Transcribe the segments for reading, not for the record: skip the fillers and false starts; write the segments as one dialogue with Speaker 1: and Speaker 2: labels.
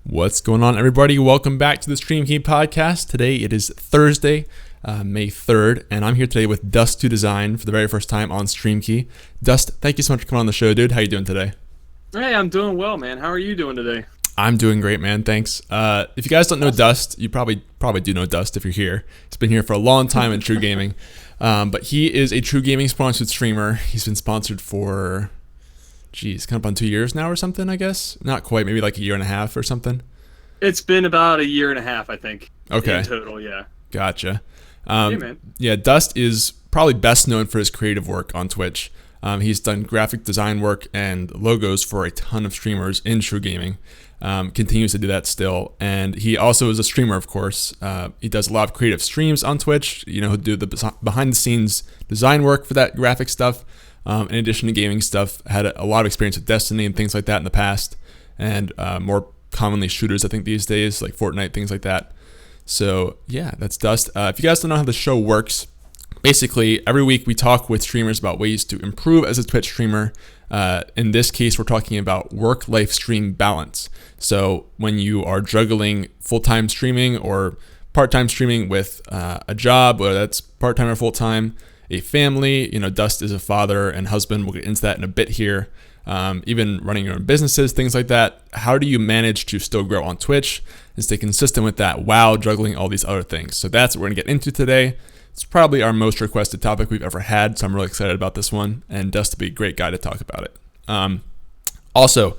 Speaker 1: What's going on, everybody? Welcome back to the StreamKey podcast. Today it is Thursday, May 3rd, and I'm here today with DustIIDesign for the very first time on StreamKey. Dust, thank you so much for coming on the show, dude. How you doing today?
Speaker 2: Hey, I'm doing well, man. How are you doing today?
Speaker 1: I'm doing great, man. Thanks. If you guys don't know Dust, you probably do know Dust if you're here. He's been here for a long time in TRUgaming, but he is a TRUgaming sponsored streamer. He's been sponsored for, kind of on 2 years now or something, I guess. Not quite, maybe like a year and a half or something.
Speaker 2: It's been about a year and a half, I think.
Speaker 1: Okay.
Speaker 2: In total, yeah.
Speaker 1: Gotcha.
Speaker 2: Hey, man.
Speaker 1: Yeah, Dust is probably best known for his creative work on Twitch. He's done graphic design work and logos for a ton of streamers in TRUgaming. Continues to do that still. And he also is a streamer, of course. He does a lot of creative streams on Twitch. You know, he'll do the behind the scenes design work for that graphic stuff. In addition to gaming stuff, had a lot of experience with Destiny and things like that in the past. And more commonly shooters, I think, these days, like Fortnite, things like that. So yeah, that's Dust. If you guys don't know how the show works, basically every week we talk with streamers about ways to improve as a Twitch streamer. In this case, we're talking about work-life stream balance. So when you are juggling full-time streaming or part-time streaming with a job, whether that's part-time or full-time, a family, you know, Dust is a father and husband. We'll get into that in a bit here. Even running your own businesses, things like that. How do you manage to still grow on Twitch and stay consistent with that while juggling all these other things? So that's what we're gonna get into today. It's probably our most requested topic we've ever had, so I'm really excited about this one, and Dust will be a great guy to talk about it. Also,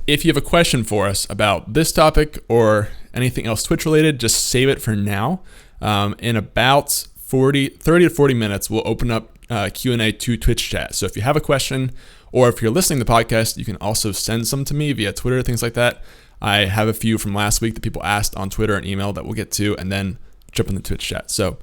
Speaker 1: if you have a question for us about this topic or anything else Twitch related, just save it for now. In about 30 to 40 minutes, we'll open up Q&A to Twitch chat. So if you have a question, or if you're listening to the podcast, you can also send some to me via Twitter, things like that. I have a few from last week that people asked on Twitter and email that we'll get to, and then jump in the Twitch chat. So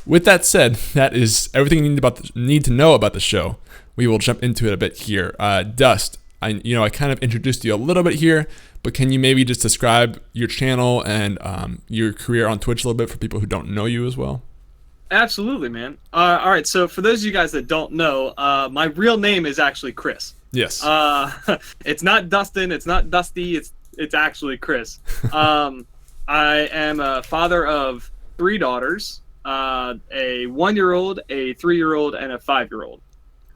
Speaker 1: with that said, that is everything you need to know about the show. We will jump into it a bit here. Dust, I kind of introduced you a little bit here, but can you maybe just describe your channel and your career on Twitch a little bit for people who don't know you as well?
Speaker 2: Absolutely, man. All right, so for those of you guys that don't know, my real name is actually Chris.
Speaker 1: Yes.
Speaker 2: It's not Dustin, it's not Dusty, it's actually Chris. I am a father of 3 daughters, a 1-year-old, a 3-year-old, and a 5-year-old.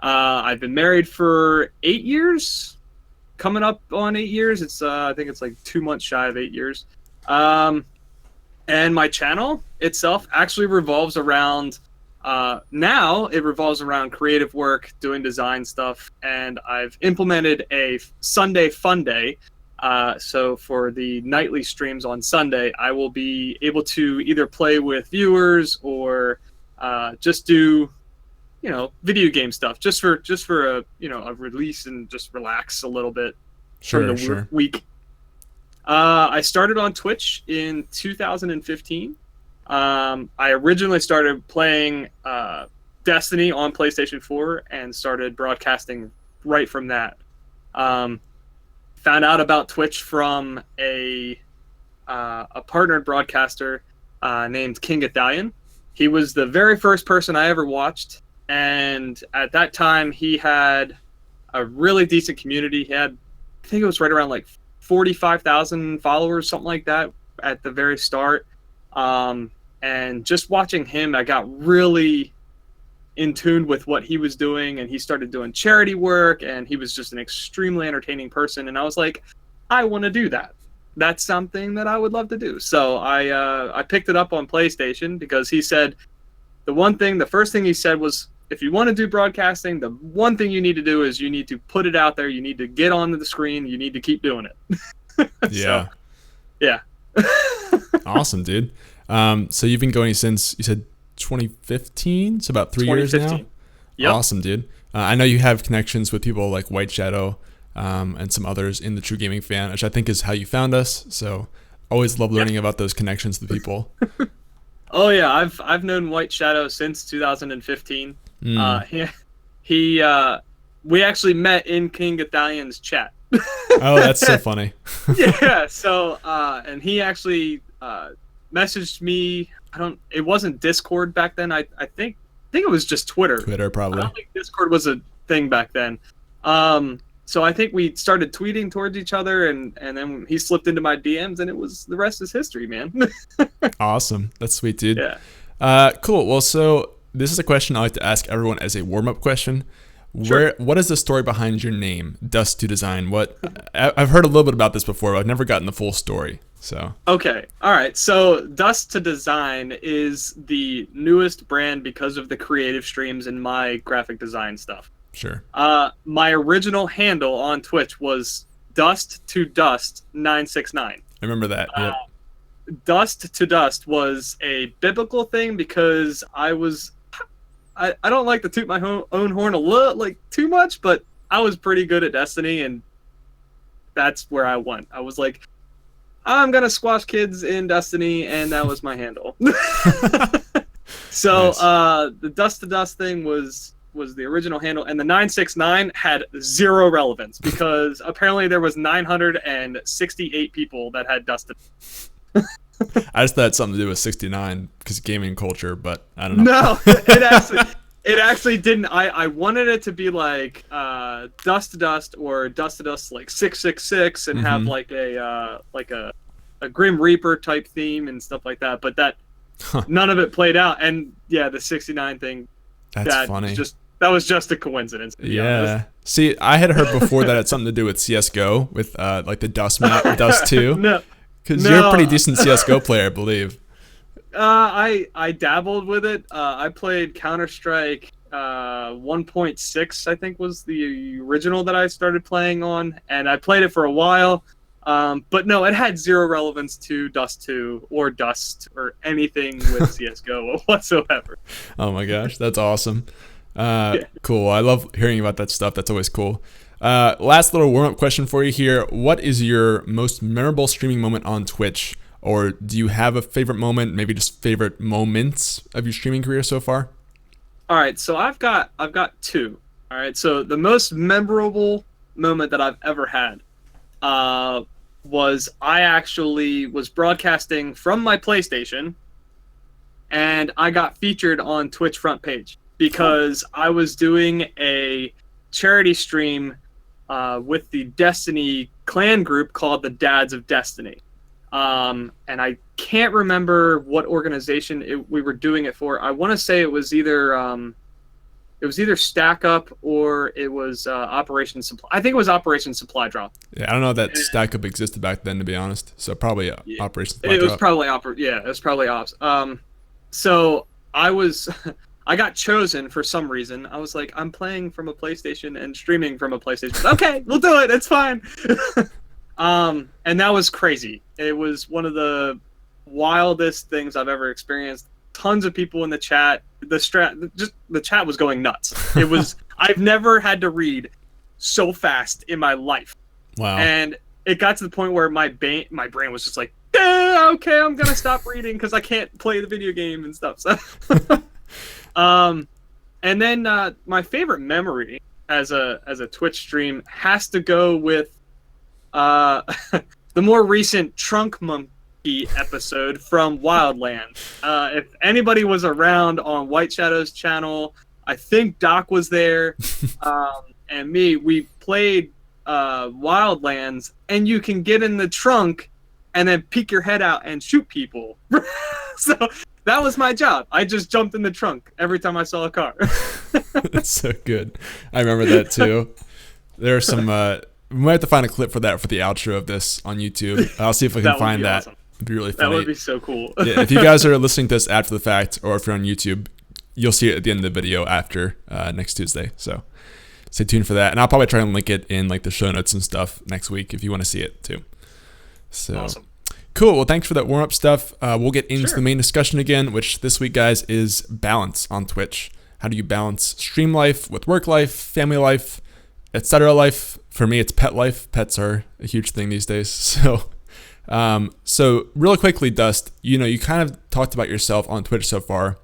Speaker 2: I've been married for 8 years, coming up on 8 years. It's I think it's like 2 months shy of 8 years. And my channel itself actually revolves around, now it revolves around creative work, doing design stuff, and I've implemented a Sunday Fun Day. So for the nightly streams on Sunday, I will be able to either play with viewers or just do, video game stuff, just for a, a release and just relax a little bit from the week. I started on Twitch in 2015. I originally started playing Destiny on PlayStation 4 and started broadcasting right from that. Found out about Twitch from a partnered broadcaster named King Italian. He was the very first person I ever watched, and at that time he had a really decent community. He had, I think it was right around like 45,000 followers, something like that at the very start. And just watching him, I got really in tune with what he was doing, and he started doing charity work, and he was just an extremely entertaining person. And I was like, I want to do that. That's something that I would love to do. So I picked it up on PlayStation because he said the first thing he said was, if you want to do broadcasting, the one thing you need to do is you need to put it out there. You need to get onto the screen. You need to keep doing it.
Speaker 1: Yeah.
Speaker 2: So, yeah.
Speaker 1: Awesome, dude. So you've been going since, you said 2015? So about 3 years now?
Speaker 2: Yep.
Speaker 1: Awesome, dude. I know you have connections with people like White Shadow and some others in the TRUgaming fan, which I think is how you found us. So always love learning about those connections to people.
Speaker 2: Oh, yeah. I've known White Shadow since 2015. We actually met in King Italian's chat.
Speaker 1: Oh, that's so funny.
Speaker 2: Yeah. So, and he actually messaged me. It wasn't Discord back then. I think it was just Twitter.
Speaker 1: Twitter, probably.
Speaker 2: I don't think Discord was a thing back then. so I think we started tweeting towards each other, and then he slipped into my DMs, and the rest is history, man.
Speaker 1: Awesome. That's sweet, dude.
Speaker 2: Yeah.
Speaker 1: Cool. Well, so this is a question I like to ask everyone as a warm-up question.
Speaker 2: Sure.
Speaker 1: What is the story behind your name, DustIIDesign? I've heard a little bit about this before, but I've never gotten the full story. So
Speaker 2: Okay. All right. So DustIIDesign is the newest brand because of the creative streams and my graphic design stuff.
Speaker 1: sure.
Speaker 2: My original handle on Twitch was Dust969.
Speaker 1: I remember that. Yep.
Speaker 2: Dust to Dust was a biblical thing because I don't like to toot my own horn a little, like too much, but I was pretty good at Destiny, and that's where I went. I was like, I'm gonna squash kids in Destiny, and that was my handle. So
Speaker 1: Nice.
Speaker 2: the Dust to Dust thing was the original handle, and the 969 had zero relevance because apparently there was 968 people that had Dust to Dust.
Speaker 1: I just thought it had something to do with 69 because gaming culture, but I don't know.
Speaker 2: No, it actually didn't. I wanted it to be like Dust to Dust or Dust to Dust like 666 and have like a Grim Reaper type theme and stuff like that. But none of it played out. And yeah, the 69 thing.
Speaker 1: That's funny.
Speaker 2: That was just a coincidence. To be honest.
Speaker 1: See, I had heard before that it had something to do with CS:GO with like the Dust map, Dust 2.
Speaker 2: No.
Speaker 1: Because you're a pretty decent CS:GO player, I believe.
Speaker 2: I dabbled with it. I played Counter-Strike 1.6, I think was the original that I started playing on, and I played it for a while. But no, it had zero relevance to Dust 2 or Dust or anything with CS:GO whatsoever.
Speaker 1: Oh my gosh, that's awesome. Cool. I love hearing about that stuff. That's always cool. Last little warm-up question for you here. What is your most memorable streaming moment on Twitch? Or do you have a favorite moment, maybe just favorite moments of your streaming career so far?
Speaker 2: All right, so I've got two. All right, so the most memorable moment that I've ever had was I actually was broadcasting from my PlayStation, and I got featured on Twitch front page because I was doing a charity stream with the Destiny clan group called the Dads of Destiny. And I can't remember what organization we were doing it for. I want to say it was either Stack Up or it was Operation Supply. I think it was Operation Supply Drop.
Speaker 1: Yeah, I don't know if that Stack Up existed back then, to be honest. So probably Operation Supply
Speaker 2: It was
Speaker 1: Drop.
Speaker 2: probably it was probably Ops. So I got chosen for some reason. I was like, I'm playing from a PlayStation and streaming from a PlayStation. Okay, we'll do it. It's fine. And that was crazy. It was one of the wildest things I've ever experienced. Tons of people in the chat. The chat was going nuts. It was I've never had to read so fast in my life.
Speaker 1: Wow.
Speaker 2: And it got to the point where my brain was just like, okay, I'm gonna stop reading because I can't play the video game and stuff. So. And then my favorite memory as a Twitch stream has to go with the more recent Trunk Monkey episode from Wildlands. If anybody was around on White Shadow's channel, I think Doc was there, and me. We played Wildlands, and you can get in the trunk and then peek your head out and shoot people. So that was my job. I just jumped in the trunk every time I saw a car.
Speaker 1: That's so good. I remember that too. There are some. We might have to find a clip for that for the outro of this on YouTube. I'll see if I can find that.
Speaker 2: Awesome.
Speaker 1: It'd be really funny.
Speaker 2: That would be so cool.
Speaker 1: Yeah, if you guys are listening to this after the fact, or if you're on YouTube, you'll see it at the end of the video after next Tuesday. So stay tuned for that, and I'll probably try and link it in like the show notes and stuff next week if you want to see it too. So
Speaker 2: awesome.
Speaker 1: Cool. Well, thanks for that warm-up stuff. We'll get into the main discussion again, which this week, guys, is balance on Twitch. How do you balance stream life with work life, family life, etc. life? For me, it's pet life. Pets are a huge thing these days. So really quickly, Dust, you kind of talked about yourself on Twitch so far,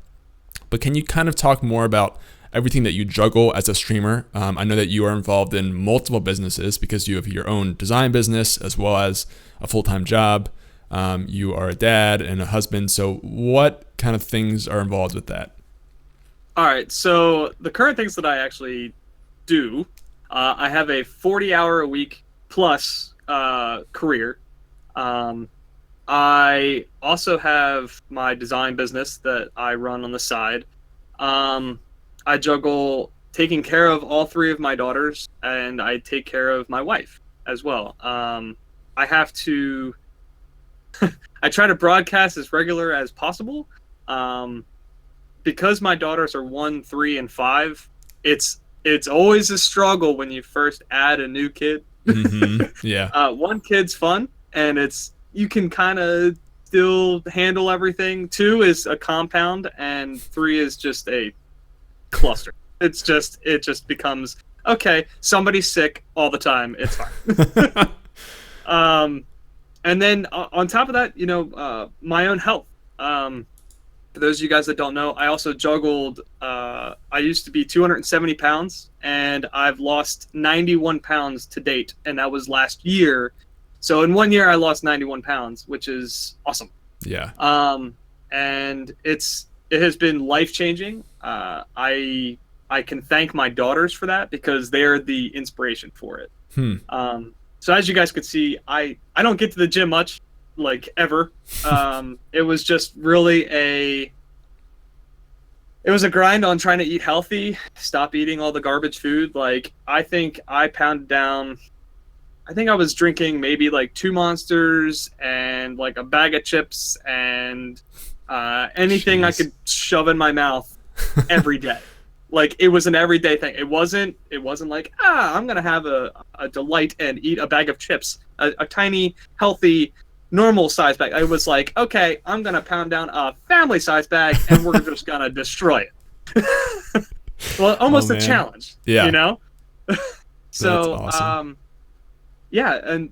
Speaker 1: but can you kind of talk more about everything that you juggle as a streamer? I know that you are involved in multiple businesses because you have your own design business as well as a full-time job. You are a dad and a husband. So what kind of things are involved with that?
Speaker 2: All right. So the current things that I actually do, I have a 40-hour-a-week plus career. I also have my design business that I run on the side. I juggle taking care of all three of my daughters, and I take care of my wife as well. I have to I try to broadcast as regular as possible. Because my daughters are 1, 3, and 5, it's always a struggle when you first add a new kid.
Speaker 1: Yeah.
Speaker 2: One kid's fun, and you can kind of still handle everything. 2 is a compound, and 3 is just a cluster. It just becomes, okay, somebody's sick all the time. It's fine. And then on top of that, my own health. For those of you guys that don't know, I also juggled. I used to be 270 pounds, and I've lost 91 pounds to date, and that was last year. So in 1 year, I lost 91 pounds, which is awesome.
Speaker 1: Yeah.
Speaker 2: And it has been life-changing. I can thank my daughters for that because they're the inspiration for it. So as you guys could see, I don't get to the gym much, like ever. It was just really a grind on trying to eat healthy, stop eating all the garbage food. Like, I think I pounded down, I think I was drinking maybe like 2 Monsters and like a bag of chips and anything I could shove in my mouth every day. Like, it was an everyday thing. It wasn't like, I'm going to have a delight and eat a bag of chips, a tiny, healthy, normal size bag. I was like, okay, I'm going to pound down a family size bag and we're just going to destroy it. Well, almost a challenge,
Speaker 1: Yeah.
Speaker 2: So,
Speaker 1: that's awesome.
Speaker 2: Yeah, and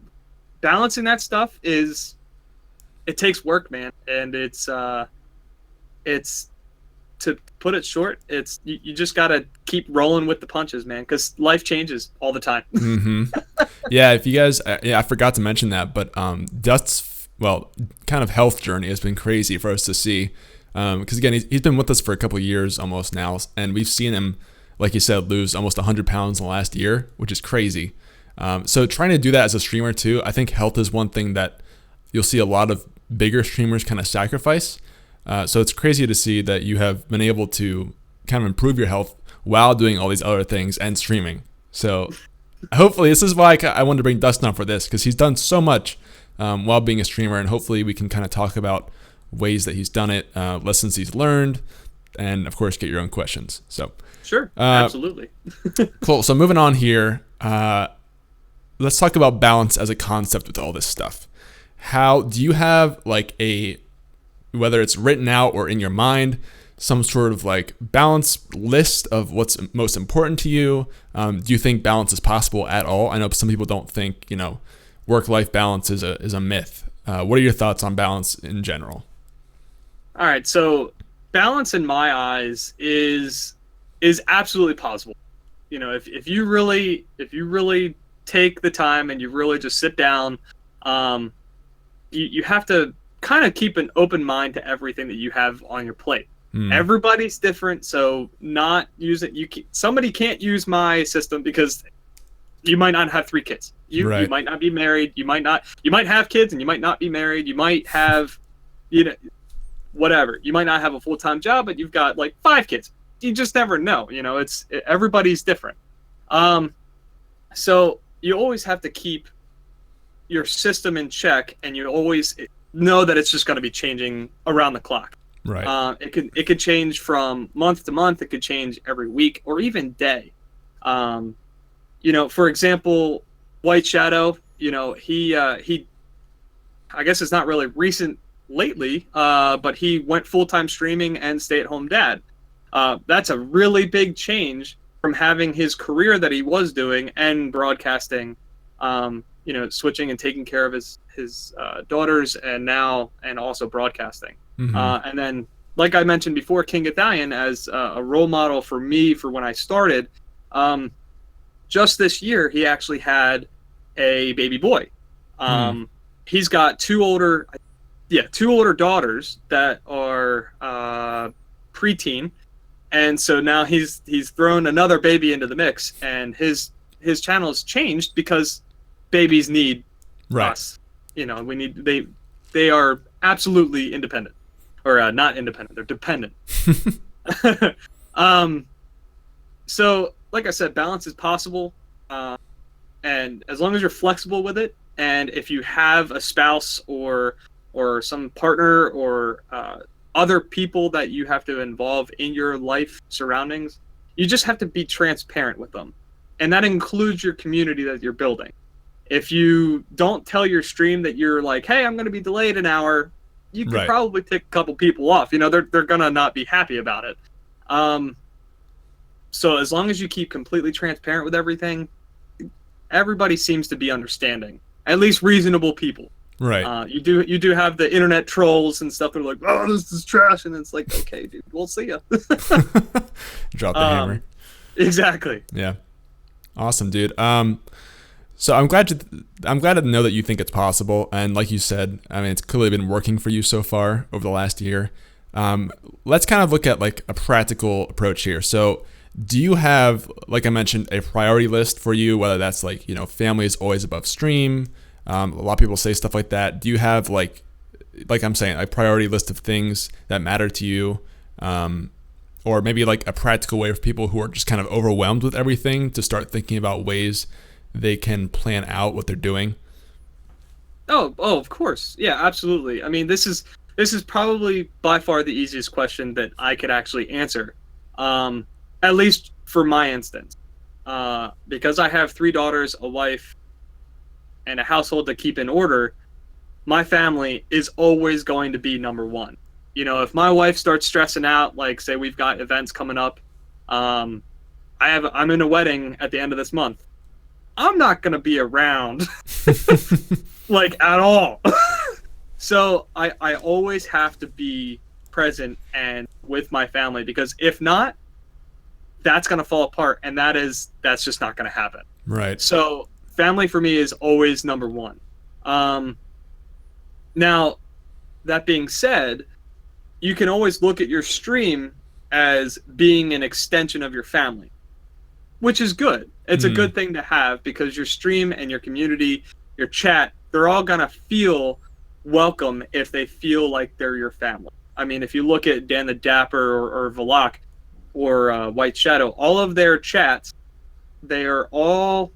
Speaker 2: balancing that stuff it takes work, man. And it's to put it short, you just gotta keep rolling with the punches, man, because life changes all the time.
Speaker 1: Yeah, if you guys, I forgot to mention that, but Dust's kind of health journey has been crazy for us to see, because again, he's been with us for a couple of years almost now, and we've seen him, like you said, lose almost 100 pounds in the last year, which is crazy. So trying to do that as a streamer too, I think health is one thing that you'll see a lot of bigger streamers kind of sacrifice. So it's crazy to see that you have been able to kind of improve your health while doing all these other things and streaming. So hopefully this is why I wanted to bring Dust on for this, because he's done so much while being a streamer, and hopefully we can kind of talk about ways that he's done it, lessons he's learned, and of course get your own questions. So
Speaker 2: sure, absolutely.
Speaker 1: Cool. So moving on here, let's talk about balance as a concept with all this stuff. How do you have like whether it's written out or in your mind, some sort of like balance list of what's most important to you? Do you think balance is possible at all? I know some people don't think, work-life balance is a myth. What are your thoughts on balance in general?
Speaker 2: All right, so balance in my eyes is absolutely possible. If you really take the time and you really just sit down, you have to kind of keep an open mind to everything that you have on your plate. Everybody's different, so somebody can't use my system because you might not have 3 kids. You might not be married. You might have kids and you might not be married. You might have, whatever. You might not have a full-time job, but you've got like 5 kids. You just never know. Everybody's different. So you always have to keep your system in check, and you always know that it's just going to be changing around the clock.
Speaker 1: Right.
Speaker 2: It could change from month to month. It could change every week or even day. For example, White Shadow, he I guess it's not really recent lately, but he went full-time streaming and stay-at-home dad. That's a really big change from having his career that he was doing and broadcasting, switching and taking care of his daughters and also broadcasting. And then, like I mentioned before, King Italian as a role model for me for when I started. Just this year, he actually had a baby boy. He's got two older daughters that are preteen, and so now he's thrown another baby into the mix, and his his channel has changed because babies need
Speaker 1: Right.
Speaker 2: us. You know, we need they are absolutely independent, or not independent. They're dependent. So, like I said, balance is possible, and as long as you're flexible with it, and if you have a spouse or some partner or other people that you have to involve in your life surroundings, you just have to be transparent with them, and that includes your community that you're building. If you don't tell your stream that you're like, hey, I'm going to be delayed an hour, you could probably tick a couple people off. You know, they're going to not be happy about it. So as long as you keep completely transparent with everything, everybody seems to be understanding. At least reasonable people.
Speaker 1: Right.
Speaker 2: You do have the internet trolls and stuff that are like, oh, this is trash, and it's like, okay, dude, we'll see ya.
Speaker 1: Drop the hammer.
Speaker 2: Exactly.
Speaker 1: Yeah. Awesome, dude. So I'm glad to know that you think it's possible, and like you said, I mean, it's clearly been working for you so far over the last year. Let's kind of look at like a practical approach here. So do you have, like I mentioned, a priority list for you, whether that's like, you know, family is always above stream? A lot of people say stuff like that. Do you have like I'm saying, a priority list of things that matter to you? Or maybe like a practical way for people who are just kind of overwhelmed with everything to start thinking about ways they can plan out what they're doing?
Speaker 2: Oh, of course. Yeah, absolutely. I mean, this is probably by far the easiest question that I could actually answer. At least for my instance. Because I have 3 daughters, a wife, and a household to keep in order, my family is always going to be number one. You know, if my wife starts stressing out, like say we've got events coming up, I'm in a wedding at the end of this month. I'm not going to be around like at all. So I always have to be present and with my family, because if not, that's going to fall apart, and that's just not going to happen.
Speaker 1: Right.
Speaker 2: So family for me is always number one. Now, that being said, you can always look at your stream as being an extension of your family, which is good. It's a good thing to have, because your stream and your community, your chat, they're all going to feel welcome if they feel like they're your family. I mean, if you look at Dan the Dapper or Valak or White Shadow, all of their chats, they are all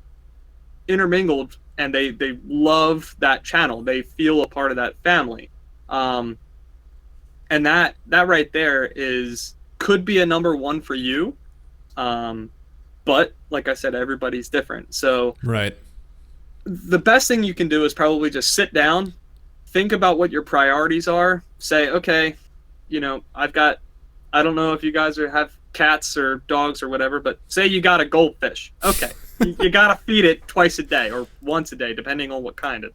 Speaker 2: intermingled, and they love that channel. They feel a part of that family. And that right there could be a number one for you. But like I said, everybody's different. So
Speaker 1: right.
Speaker 2: The best thing you can do is probably just sit down, think about what your priorities are, say, okay, you know, I don't know if you guys have cats or dogs or whatever, but say you got a goldfish. Okay. You got to feed it twice a day or once a day, depending on what kind of.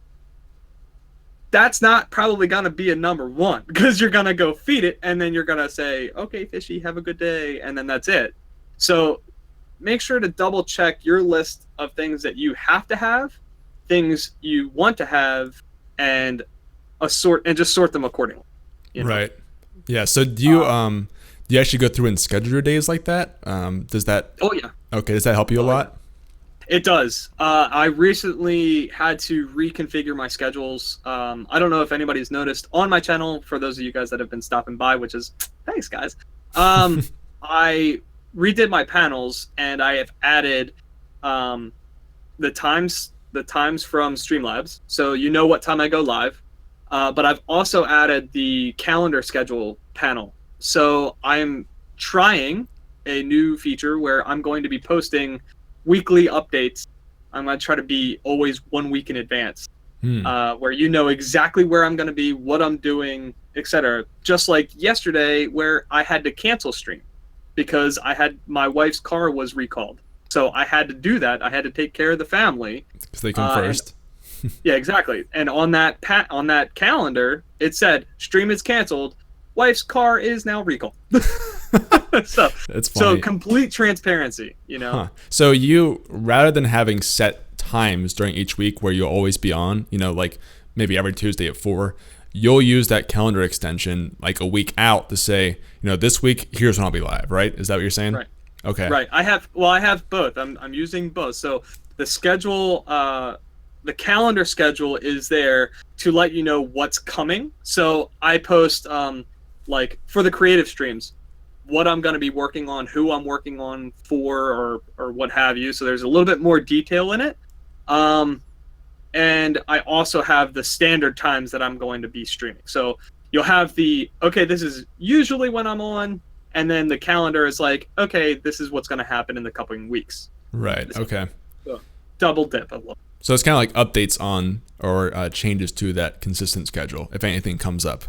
Speaker 2: That's not probably going to be a number one, because you're going to go feed it, and then you're going to say, okay, fishy, have a good day, and then that's it. So make sure to double check your list of things that you have to have, things you want to have, and just sort them accordingly. You know? Right.
Speaker 1: Yeah. So do you actually go through and schedule your days like that? Does that?
Speaker 2: Oh yeah.
Speaker 1: Okay. Does that help you a lot?
Speaker 2: It does. I recently had to reconfigure my schedules. I don't know if anybody's noticed on my channel, for those of you guys that have been stopping by, which is thanks guys. I redid my panels, and I have added the times from Streamlabs, so you know what time I go live. But I've also added the calendar schedule panel. So I'm trying a new feature where I'm going to be posting weekly updates. I'm going to try to be always 1 week in advance, where you know exactly where I'm going to be, what I'm doing, etc. Just like yesterday, where I had to cancel stream because my wife's car was recalled. So I had to do that. I had to take care of the family.
Speaker 1: Because they come first.
Speaker 2: Yeah, exactly. And on that calendar, it said stream is canceled. Wife's car is now recalled. So
Speaker 1: that's funny.
Speaker 2: So complete transparency, you know.
Speaker 1: Huh. So you, rather than having set times during each week where you'll always be on, you know, like maybe every Tuesday at 4, you'll use that calendar extension like a week out to say, you know, this week here's when I'll be live, right? Is that what you're saying?
Speaker 2: Right.
Speaker 1: Okay.
Speaker 2: Right. I have both. I'm using both. So the schedule, the calendar schedule is there to let you know what's coming. So I post like for the creative streams, what I'm going to be working on, who I'm working on for, or what have you. So there's a little bit more detail in it. And I also have the standard times that I'm going to be streaming. So you'll have okay, this is usually when I'm on, and then the calendar is like, okay, this is what's going to happen in the coming weeks.
Speaker 1: Right. Okay.
Speaker 2: So double dip. I love it.
Speaker 1: So it's kind of like updates on or changes to that consistent schedule if anything comes up.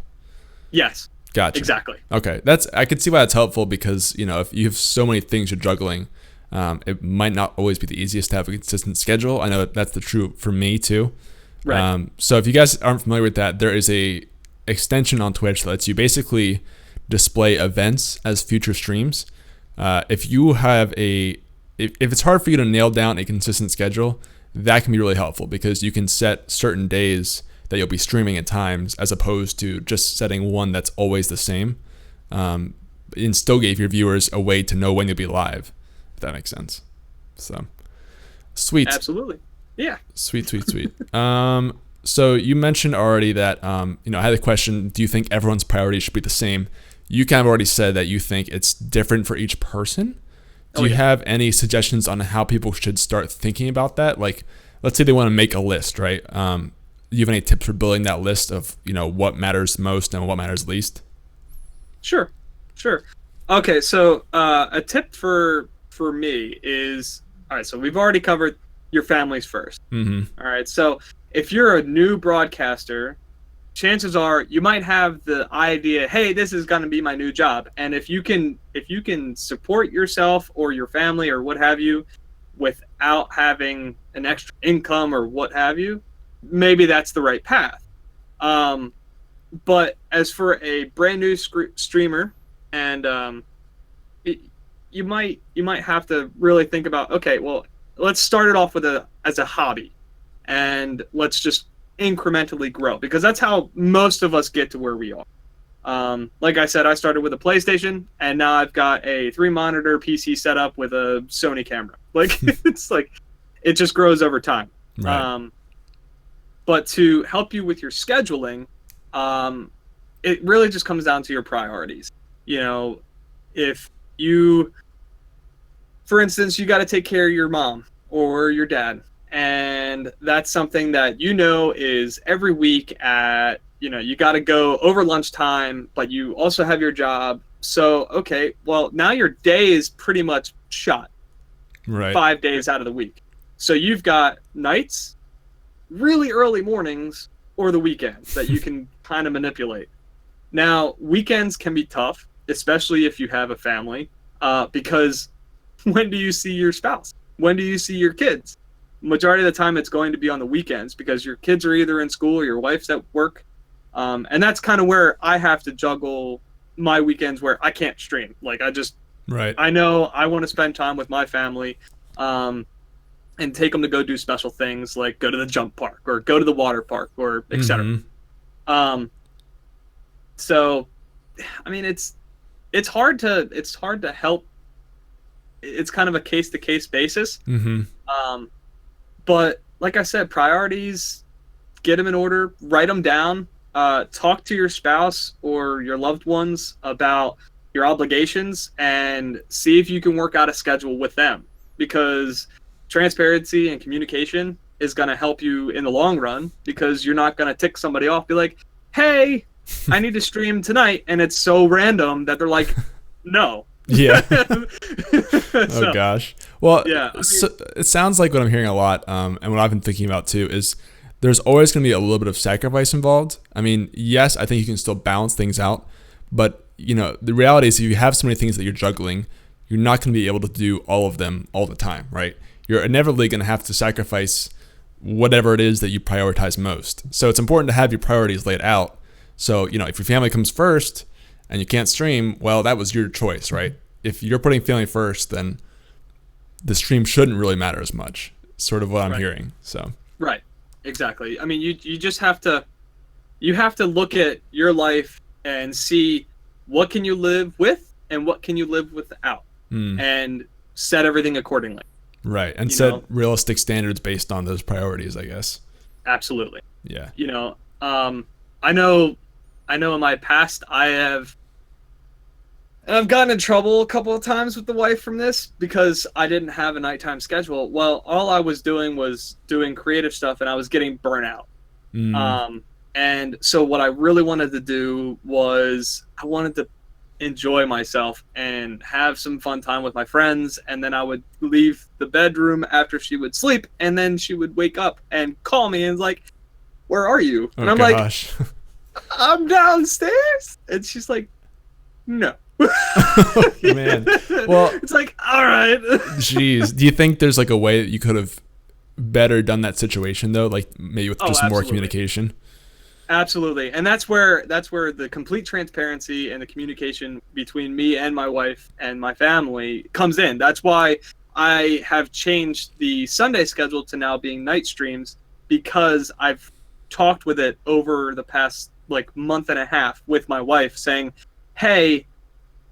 Speaker 2: Yes.
Speaker 1: Gotcha.
Speaker 2: Exactly.
Speaker 1: Okay. I could see why that's helpful because, if you have so many things you're juggling, it might not always be the easiest to have a consistent schedule. I know that's the true for me too.
Speaker 2: Right.
Speaker 1: So if you guys aren't familiar with that, there is a extension on Twitch that lets you basically display events as future streams. If you have if it's hard for you to nail down a consistent schedule, that can be really helpful because you can set certain days that you'll be streaming at times as opposed to just setting one that's always the same. And still gave your viewers a way to know when you'll be live, if that makes sense. So sweet.
Speaker 2: Absolutely. Yeah.
Speaker 1: Sweet. So you mentioned already that, I had a question, do you think everyone's priorities should be the same? You kind of already said that you think it's different for each person. Do you have any suggestions on how people should start thinking about that? Like, let's say they want to make a list, right? Do you have any tips for building that list of, what matters most and what matters least?
Speaker 2: Sure. Okay, so a tip for me is, all right, so we've already covered your families first.
Speaker 1: Mm-hmm.
Speaker 2: All right, so if you're a new broadcaster, chances are you might have the idea, hey, this is going to be my new job. And if you can support yourself or your family or what have you without having an extra income or what have you, maybe that's the right path. But as for a brand new streamer, and you might have to really think about, okay, well, let's start it off as a hobby, and let's just incrementally grow, because that's how most of us get to where we are. Like I said, I started with a PlayStation, and now I've got a 3-monitor PC setup with a Sony camera. Like it's like it just grows over time.
Speaker 1: Right.
Speaker 2: But to help you with your scheduling, it really just comes down to your priorities. If you, for instance, you got to take care of your mom or your dad, and that's something that is every week at, you got to go over lunchtime, but you also have your job. So, okay, well, now your day is pretty much shot.
Speaker 1: Right.
Speaker 2: 5 days out of the week. So you've got nights, really early mornings, or the weekends that you can kind of manipulate. Now, weekends can be tough, especially if you have a family, because when do you see your spouse? When do you see your kids? Majority of the time it's going to be on the weekends because your kids are either in school or your wife's at work. And that's kind of where I have to juggle my weekends where I can't stream. Like I know I want to spend time with my family, and take them to go do special things like go to the jump park or go to the water park or etc.
Speaker 1: Mm-hmm.
Speaker 2: So, I mean, it's hard to help. It's kind of a case-to-case basis.
Speaker 1: Mm-hmm.
Speaker 2: But like I said, priorities, get them in order, write them down, talk to your spouse or your loved ones about your obligations, and see if you can work out a schedule with them, because transparency and communication is going to help you in the long run, because you're not going to tick somebody off, be like, hey, I need to stream tonight, and it's so random that they're like, no.
Speaker 1: Yeah.
Speaker 2: So,
Speaker 1: oh gosh. Well,
Speaker 2: yeah,
Speaker 1: so it sounds like what I'm hearing a lot, and what I've been thinking about too, is there's always going to be a little bit of sacrifice involved. I mean, yes, I think you can still balance things out, but the reality is if you have so many things that you're juggling, you're not going to be able to do all of them all the time, right? You're inevitably going to have to sacrifice whatever it is that you prioritize most. So it's important to have your priorities laid out. So, if your family comes first and you can't stream, well, that was your choice, right? If you're putting family first, then the stream shouldn't really matter as much. Sort of what I'm hearing. So
Speaker 2: right, exactly. I mean, you just have to look at your life and see what can you live with and what can you live without. and set everything accordingly.
Speaker 1: Right. And
Speaker 2: You
Speaker 1: set
Speaker 2: know?
Speaker 1: realistic standards based on those priorities, I guess.
Speaker 2: Absolutely.
Speaker 1: Yeah.
Speaker 2: You know, I know in my past I've gotten in trouble a couple of times with the wife from this because I didn't have a nighttime schedule. Well, all I was doing was doing creative stuff, and I was getting burnt out.
Speaker 1: Mm.
Speaker 2: And so what I really wanted to do was I wanted to enjoy myself and have some fun time with my friends, and then I would leave the bedroom after she would sleep, and then she would wake up and call me and like, "Where are you?"
Speaker 1: Oh,
Speaker 2: And I'm
Speaker 1: gosh.
Speaker 2: like, "I'm downstairs." And she's like, "No."
Speaker 1: Man. Well,
Speaker 2: it's like, all right.
Speaker 1: geez. Do you think there's like a way that you could have better done that situation though? Like maybe with just more
Speaker 2: Absolutely.
Speaker 1: communication?
Speaker 2: Absolutely. And that's where the complete transparency and the communication between me and my wife and my family comes in. That's why I have changed the Sunday schedule to now being night streams, because I've talked with it over the past like month and a half with my wife saying, "Hey,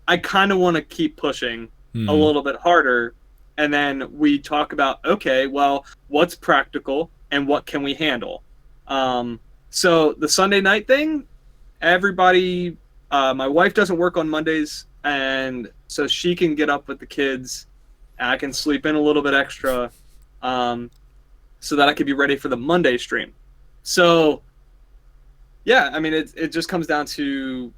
Speaker 2: I kind of want to keep pushing a little bit harder." And then we talk about, okay, well, what's practical and what can we handle? So the Sunday night thing, everybody, my wife doesn't work on Mondays, and so she can get up with the kids. I can sleep in a little bit extra, so that I could be ready for the Monday stream. So, yeah, I mean, it just comes down to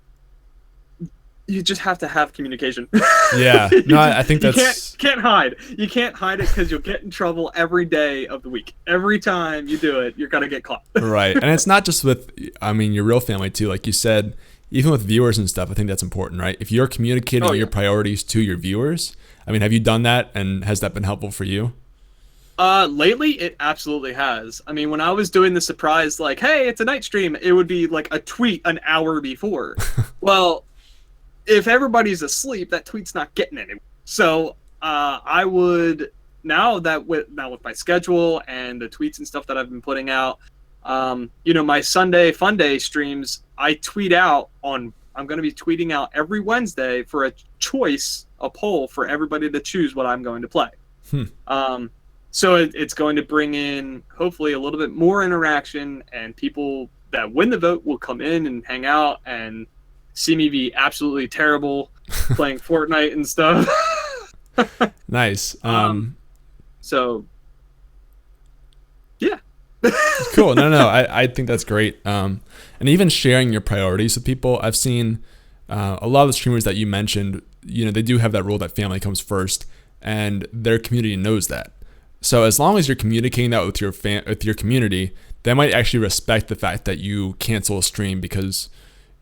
Speaker 2: you just have to have communication.
Speaker 1: Yeah. No, I think that's...
Speaker 2: You can't hide. You can't hide it because you'll get in trouble every day of the week. Every time you do it, you're going to get caught.
Speaker 1: Right. And it's not just with, I mean, your real family too. Like you said, even with viewers and stuff, I think that's important, right? If you're communicating your priorities to your viewers, I mean, have you done that, and has that been helpful for you?
Speaker 2: Lately, it absolutely has. I mean, when I was doing the surprise, like, hey, it's a night stream, it would be like a tweet an hour before. Well, if everybody's asleep, that tweet's not getting anywhere. So I would now with my schedule and the tweets and stuff that I've been putting out, my Sunday Fun Day streams, I tweet out on. I'm going to be tweeting out every Wednesday for a poll for everybody to choose what I'm going to play. So it's going to bring in hopefully a little bit more interaction, and people that win the vote will come in and hang out and see me be absolutely terrible playing Fortnite and stuff.
Speaker 1: Nice.
Speaker 2: So, yeah.
Speaker 1: Cool. No. I think that's great. And even sharing your priorities with people. I've seen a lot of the streamers that you mentioned, they do have that rule that family comes first, and their community knows that. So as long as you're communicating that with your community, they might actually respect the fact that you cancel a stream because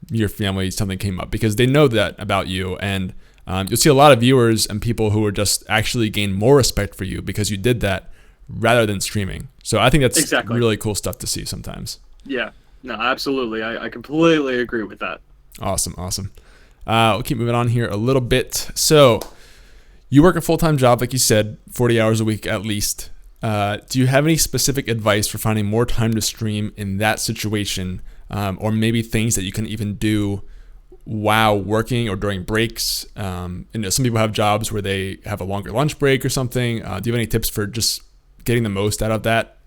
Speaker 1: your family, something came up, because they know that about you. And you'll see a lot of viewers and people who are just actually gain more respect for you because you did that rather than streaming. So I think that's really cool stuff to see sometimes.
Speaker 2: Yeah, no, absolutely. I completely agree with that.
Speaker 1: Awesome. We'll keep moving on here a little bit. So you work a full-time job, like you said, 40 hours a week at least. Do you have any specific advice for finding more time to stream in that situation? Or maybe things that you can even do while working or during breaks? Some people have jobs where they have a longer lunch break or something. Do you have any tips for just getting the most out of that?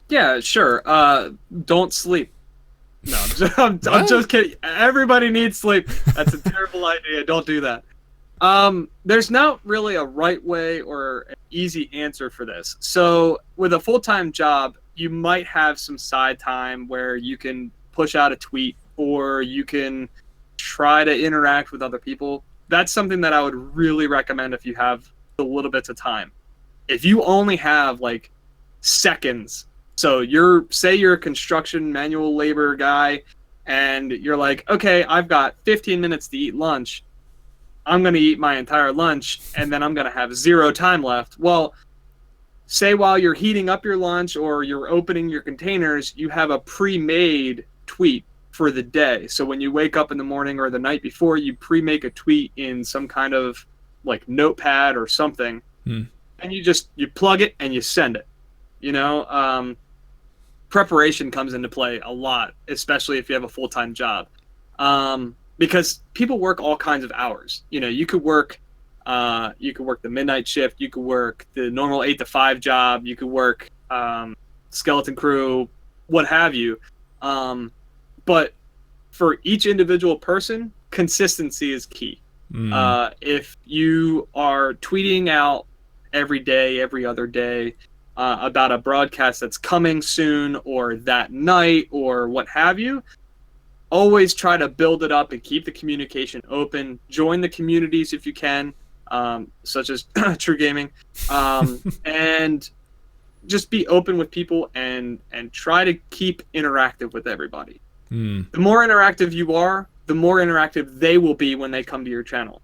Speaker 2: Yeah, sure. Don't sleep. No, I'm just kidding. Everybody needs sleep. That's a terrible idea. Don't do that. There's not really a right way or an easy answer for this. So with a full-time job, you might have some side time where you can push out a tweet, or you can try to interact with other people. That's something that I would really recommend if you have a little bit of time. If you only have like seconds, so you're a construction manual labor guy, and you're like, okay, I've got 15 minutes to eat lunch. I'm going to eat my entire lunch, and then I'm going to have 0 time left. Well, say while you're heating up your lunch or you're opening your containers, you have a pre-made tweet for the day. So when you wake up in the morning or the night before, you pre-make a tweet in some kind of like notepad or something, and you plug it and you send it. Preparation comes into play a lot, especially if you have a full-time job. Because people work all kinds of hours. You could work You could work the midnight shift. You could work the normal 8 to 5 job. You could work skeleton crew, what have you. But for each individual person, consistency is key. If you are tweeting out every day, every other day, about a broadcast that's coming soon or that night or what have you, always try to build it up and keep the communication open. Join the communities if you can, such as TRUgaming, and just be open with people and try to keep interactive with everybody. The more interactive you are, the more interactive they will be when they come to your channel,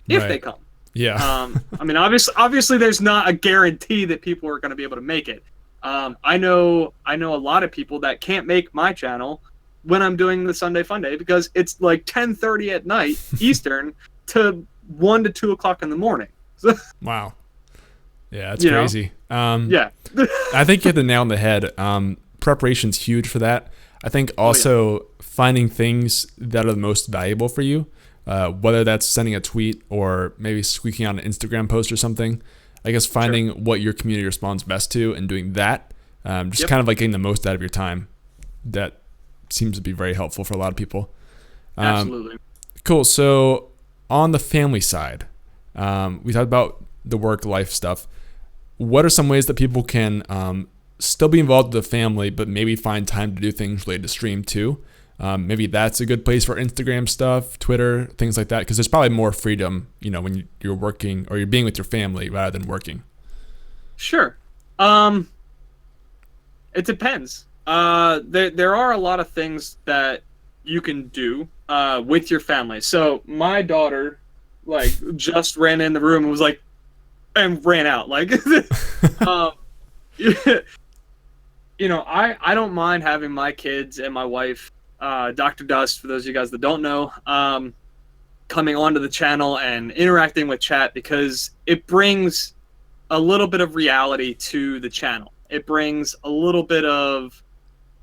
Speaker 2: if they come.
Speaker 1: Yeah.
Speaker 2: I mean, obviously, there's not a guarantee that people are going to be able to make it. I know a lot of people that can't make my channel when I'm doing the Sunday Funday because it's like 10:30 at night Eastern to 1 to 2 o'clock in the morning.
Speaker 1: Wow. Yeah, that's crazy.
Speaker 2: Yeah.
Speaker 1: I think you hit the nail on the head. Preparation's huge for that. I think also finding things that are the most valuable for you, whether that's sending a tweet or maybe squeaking out an Instagram post or something. I guess finding what your community responds best to and doing that, just kind of like getting the most out of your time. That seems to be very helpful for a lot of people.
Speaker 2: Absolutely.
Speaker 1: Cool. So on the family side, we talked about the work-life stuff. What are some ways that people can still be involved with the family, but maybe find time to do things related to stream too? Maybe that's a good place for Instagram stuff, Twitter, things like that, because there's probably more freedom, when you're working or you're being with your family rather than working.
Speaker 2: Sure. It depends. There are a lot of things that you can do with your family. So my daughter, just ran in the room and was like, and ran out. I don't mind having my kids and my wife, Dr. Dust, for those of you guys that don't know, coming onto the channel and interacting with chat because it brings a little bit of reality to the channel. It brings a little bit of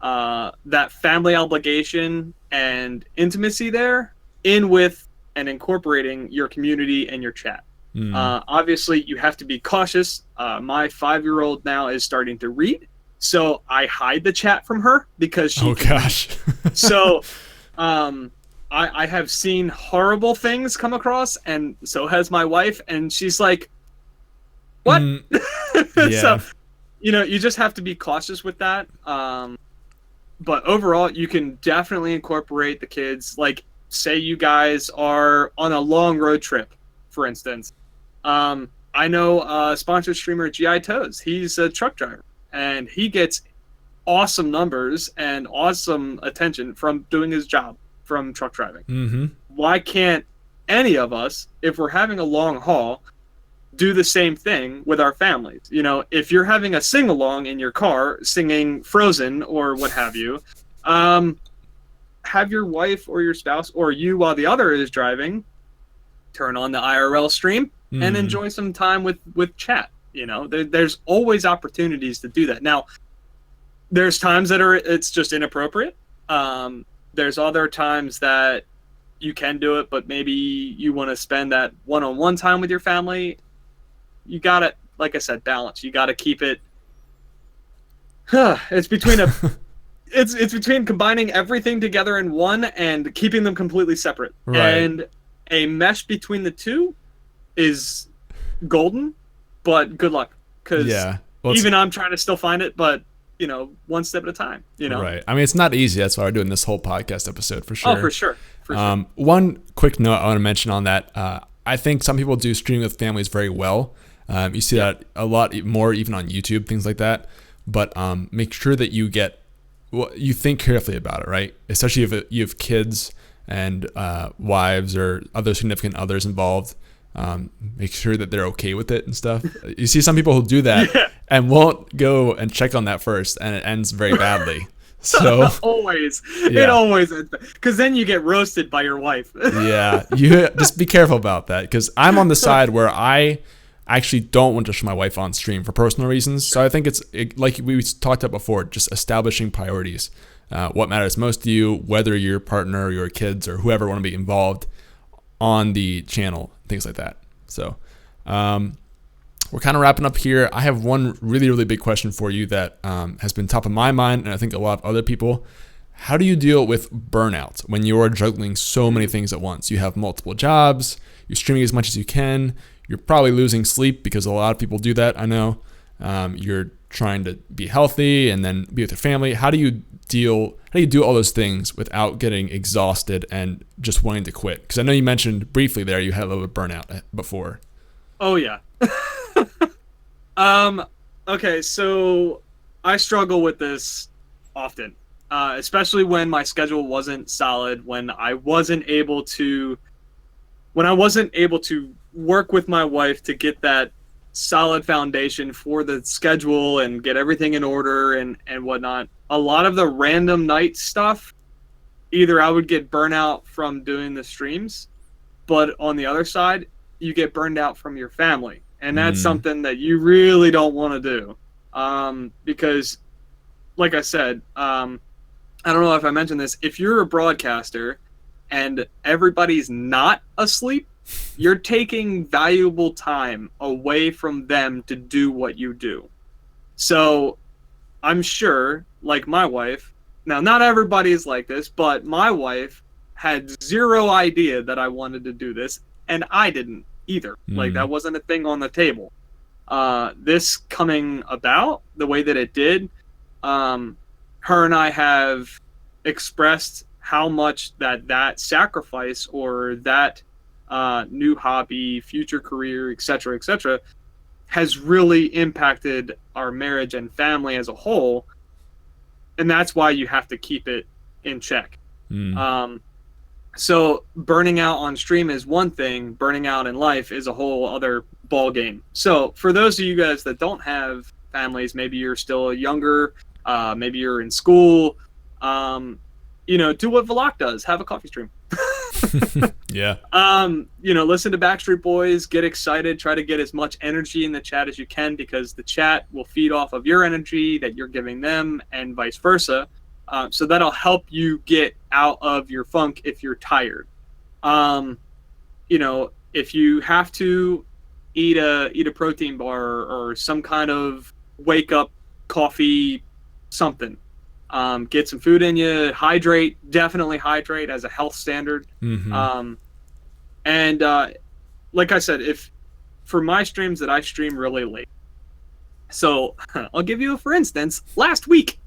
Speaker 2: that family obligation and intimacy there in with and incorporating your community and your chat. Obviously, you have to be cautious. My 5-year-old now is starting to read. So I hide the chat from her because she.
Speaker 1: Oh gosh.
Speaker 2: So, I have seen horrible things come across, and so has my wife, and she's like, "What?"
Speaker 1: Yeah.
Speaker 2: So, you just have to be cautious with that. But overall, you can definitely incorporate the kids. Like, say you guys are on a long road trip, for instance. I know a sponsored streamer, GI Toes. He's a truck driver. And he gets awesome numbers and awesome attention from doing his job from truck driving. Why can't any of us, if we're having a long haul, do the same thing with our families? If you're having a sing-along in your car singing Frozen or what have you, have your wife or your spouse or you while the other is driving, turn on the IRL stream and enjoy some time with chat. There's always opportunities to do that. Now, there's times that it's just inappropriate. There's other times that you can do it, but maybe you want to spend that one-on-one time with your family. You got to, like I said, balance. You got to keep it. It's between it's between combining everything together in one and keeping them completely separate.
Speaker 1: Right.
Speaker 2: And a mesh between the two is golden. But good luck, because even I'm trying to still find it, but, one step at a time,
Speaker 1: Right. I mean, it's not easy. That's why we're doing this whole podcast episode, for sure.
Speaker 2: Oh, for sure.
Speaker 1: One quick note I want to mention on that. I think some people do stream with families very well. You see that a lot more even on YouTube, things like that. But make sure that you think carefully about it, right? Especially if you have kids and wives or other significant others involved. Make sure that they're okay with it and stuff. You see some people who do that and won't go and check on that first, and it ends very badly. So
Speaker 2: it always ends, because then you get roasted by your wife.
Speaker 1: Yeah, you just be careful about that, because I'm on the side where I actually don't want to show my wife on stream for personal reasons. So I think it's like we talked about before, just establishing priorities. What matters most to you, whether your partner or your kids or whoever want to be involved on the channel, things like that. So We're kind of wrapping up here. I have one really, really big question for you that has been top of my mind, and I think a lot of other people. How do you deal with burnout when you're juggling so many things at once? You have multiple jobs, you're streaming as much as you can, you're probably losing sleep because a lot of people do that, I know. You're trying to be healthy and then be with your family. How do you do all those things without getting exhausted and just wanting to quit? Because I know you mentioned briefly there you had a little bit of burnout before.
Speaker 2: Oh, yeah. Okay, so I struggle with this often. Especially when my schedule wasn't solid, when I wasn't able to work with my wife to get that solid foundation for the schedule and get everything in order and whatnot. A lot of the random night stuff, either I would get burnout from doing the streams, but on the other side, you get burned out from your family. And that's something that you really don't want to do. Because, like I said, I don't know if I mentioned this. If you're a broadcaster and everybody's not asleep, you're taking valuable time away from them to do what you do. So I'm sure, like my wife, now not everybody is like this, but my wife had zero idea that I wanted to do this, and I didn't either. Like, that wasn't a thing on the table. This coming about the way that it did, her and I have expressed how much that sacrifice or that new hobby, future career, etc., has really impacted our marriage and family as a whole. And that's why you have to keep it in check. So burning out on stream is one thing, burning out in life is a whole other ball game. So for those of you guys that don't have families, maybe you're still younger, maybe you're in school, do what Vlach does, have a coffee stream.
Speaker 1: Yeah.
Speaker 2: Listen to Backstreet Boys, get excited, try to get as much energy in the chat as you can, because the chat will feed off of your energy that you're giving them and vice versa. So that'll help you get out of your funk if you're tired. If you have to eat a protein bar or some kind of wake up coffee, something, get some food in you, definitely hydrate as a health standard. Like I said, if for my streams that I stream really late, so I'll give you for instance, last week,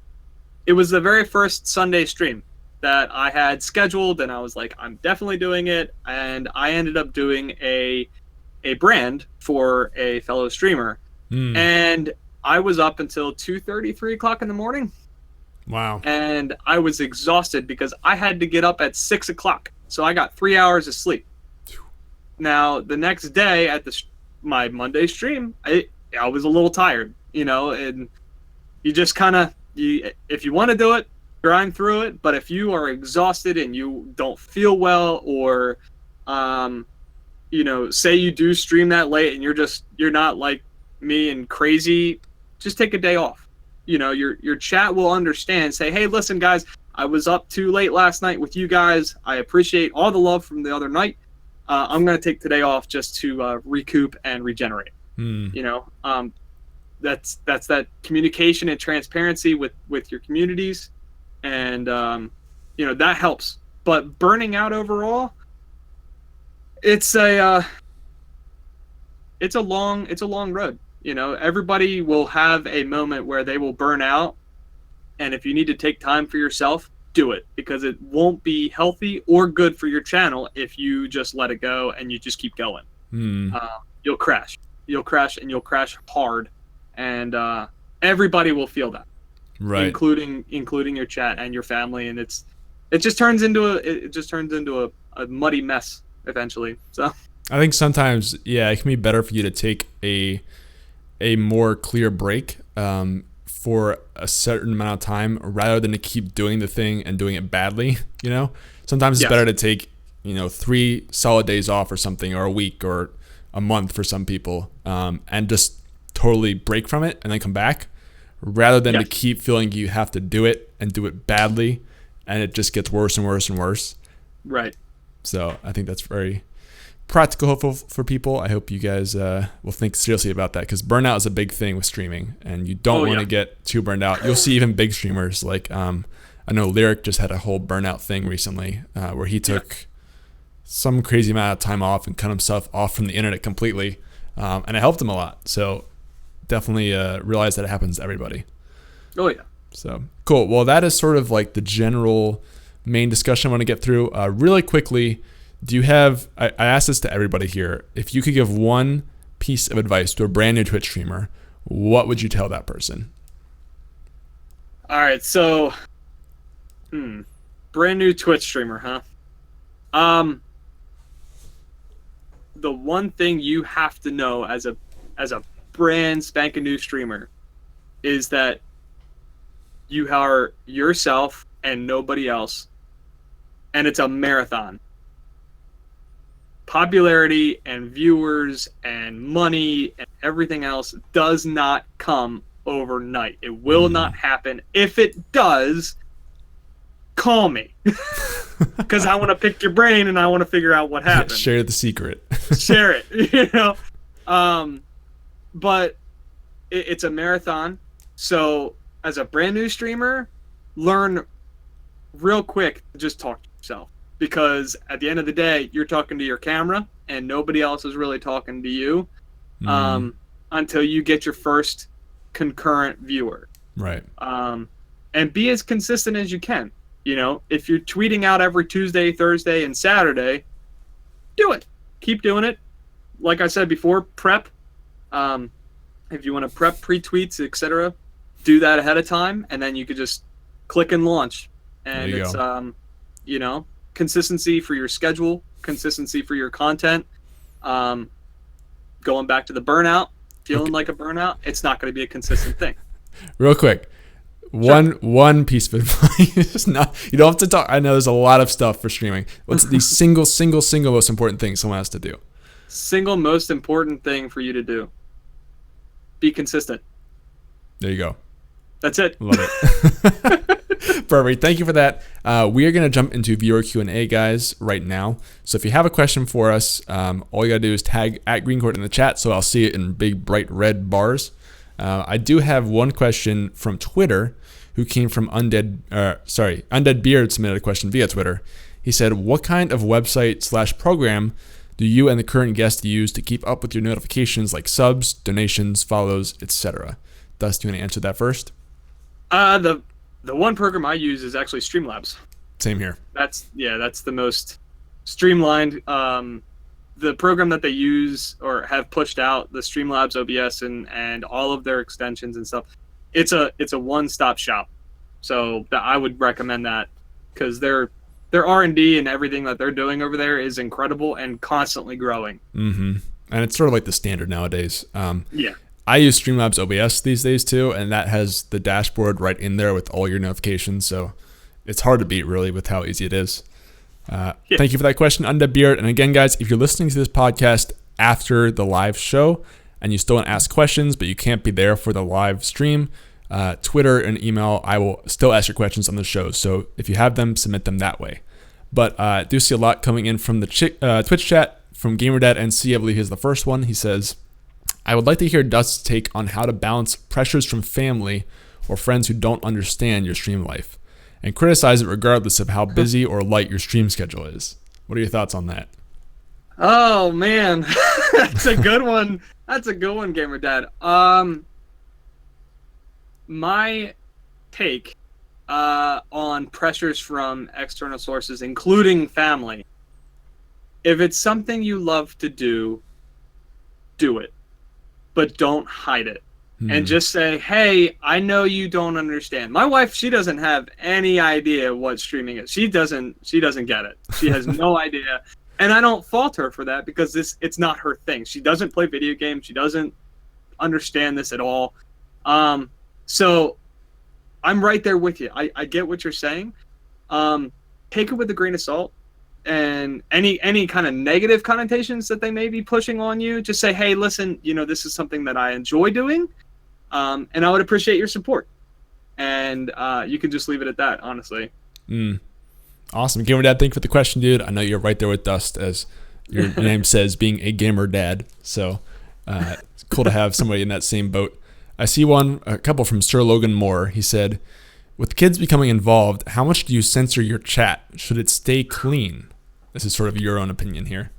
Speaker 2: it was the very first Sunday stream that I had scheduled, and I was like, I'm definitely doing it. And I ended up doing a brand for a fellow streamer. And I was up until 2:30, 3 o'clock in the morning.
Speaker 1: Wow.
Speaker 2: And I was exhausted because I had to get up at 6 o'clock. So I got 3 hours of sleep. Now, the next day at my Monday stream, I was a little tired, and you just kind of, if you want to do it, grind through it. But if you are exhausted and you don't feel well, or say you do stream that late and you're not like me and crazy, just take a day off. Your chat will understand. Say, hey, listen, guys, I was up too late last night with you guys. I appreciate all the love from the other night. I'm going to take today off just to recoup and regenerate. That's that communication and transparency with your communities, and that helps. But burning out overall, it's a long road. Everybody will have a moment where they will burn out, and if you need to take time for yourself, do it, because it won't be healthy or good for your channel if you just let it go and you just keep going. You'll crash, and you'll crash hard, and everybody will feel that, right? Including your chat and your family, and it just turns into a muddy mess eventually. So
Speaker 1: I think sometimes, it can be better for you to take a more clear break for a certain amount of time rather than to keep doing the thing and doing it badly. Sometimes it's better to take 3 solid days off or something, or a week or a month for some people, and just totally break from it and then come back, rather than to keep feeling you have to do it and do it badly, and it just gets worse and worse and worse.
Speaker 2: Right.
Speaker 1: So I think that's very, practical, hopeful for people. I hope you guys will think seriously about that, because burnout is a big thing with streaming, and you don't want to get too burned out. You'll see even big streamers like I know Lyric just had a whole burnout thing recently where he took some crazy amount of time off and cut himself off from the internet completely, and it helped him a lot. So definitely realize that it happens to everybody.
Speaker 2: Oh yeah.
Speaker 1: So cool. Well, that is sort of like the general main discussion I want to get through. Really quickly, do you have, I asked this to everybody here, if you could give one piece of advice to a brand new Twitch streamer, what would you tell that person?
Speaker 2: All right, so brand new Twitch streamer, huh? The one thing you have to know as a brand spanking new streamer is that you are yourself and nobody else, and it's a marathon. Popularity and viewers and money and everything else does not come overnight. It will not happen. If it does, call me, because I want to pick your brain and I want to figure out what happened.
Speaker 1: Share the secret.
Speaker 2: Share it, you know. But it's a marathon. So as a brand new streamer, learn real quick to just talk to yourself, because at the end of the day, you're talking to your camera and nobody else is really talking to you until you get your first concurrent viewer.
Speaker 1: Right.
Speaker 2: And be as consistent as you can. You know, if you're tweeting out every Tuesday, Thursday, and Saturday, do it. Keep doing it. Like I said before, prep. If you want to prep pre-tweets, etc., do that ahead of time, and then you could just click and launch. And it's, you know, consistency for your schedule, consistency for your content. Going back to the burnout, feeling like a burnout, it's not going to be a consistent thing.
Speaker 1: Real quick, one piece of advice. You don't have to talk. I know there's a lot of stuff for streaming. What's the single most important thing someone has to do?
Speaker 2: Single most important thing for you to do: be consistent.
Speaker 1: There you go.
Speaker 2: That's it.
Speaker 1: Love it. Perfect. Thank you for that. We are going to jump into viewer Q&A, guys, right now. So if you have a question for us, all you got to do is tag at GreenChord in the chat, so I'll see it in big, bright red bars. I do have one question from Twitter, who came from Undead Beard submitted a question via Twitter. He said, what kind of website/program do you and the current guest use to keep up with your notifications, like subs, donations, follows, etc.? Dust, do you want to answer that first?
Speaker 2: The one program I use is actually Streamlabs.
Speaker 1: Same here.
Speaker 2: That's the most streamlined. The program that they use or have pushed out, the Streamlabs OBS and all of their extensions and stuff, it's a one-stop shop. So I would recommend that, because their R&D and everything that they're doing over there is incredible and constantly growing.
Speaker 1: Mm-hmm. And it's sort of like the standard nowadays.
Speaker 2: Yeah.
Speaker 1: I use Streamlabs OBS these days too, and that has the dashboard right in there with all your notifications. So it's hard to beat, really, with how easy it is. Thank you for that question, Undead Beard. And again, guys, if you're listening to this podcast after the live show and you still want to ask questions, but you can't be there for the live stream, Twitter and email, I will still ask your questions on the show. So if you have them, submit them that way. But I do see a lot coming in from the Twitch chat from GamerDad NC. I believe he's the first one. He says, I would like to hear Dust's take on how to balance pressures from family or friends who don't understand your stream life and criticize it regardless of how busy or light your stream schedule is. What are your thoughts on that?
Speaker 2: Oh, man. That's a good one. That's a good one, GamerDad. My take on pressures from external sources, including family, if it's something you love to do, do it. But don't hide it. And just say, hey, I know you don't understand. My wife, she doesn't have any idea what streaming is. She doesn't get it. She has no idea. And I don't fault her for that, because it's not her thing. She doesn't play video games. She doesn't understand this at all. So I'm right there with you. I get what you're saying. Take it with a grain of salt. And any kind of negative connotations that they may be pushing on you, just say, hey, listen, this is something that I enjoy doing, and I would appreciate your support. And you can just leave it at that, honestly.
Speaker 1: Awesome. GamerDad, thank you for the question, dude. I know you're right there with Dust, as Your name says being a gamer dad. So it's cool to have somebody in that same boat. I see a couple from Sir Logan Moore. He said, with kids becoming involved, how much do you censor your chat? Should it stay clean? This is sort of your own opinion here.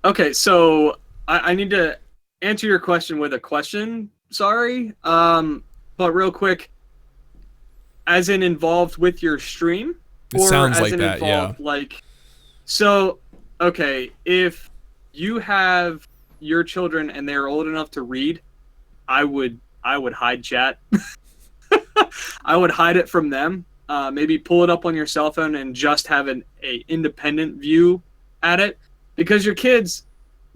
Speaker 2: Okay, so I need to answer your question with a question. Sorry. But real quick, as in involved with your stream?
Speaker 1: It sounds like that, yeah.
Speaker 2: So, okay, if you have your children and they're old enough to read, I would hide chat. I would hide it from them. Maybe pull it up on your cell phone and just have an independent view at it. Because your kids,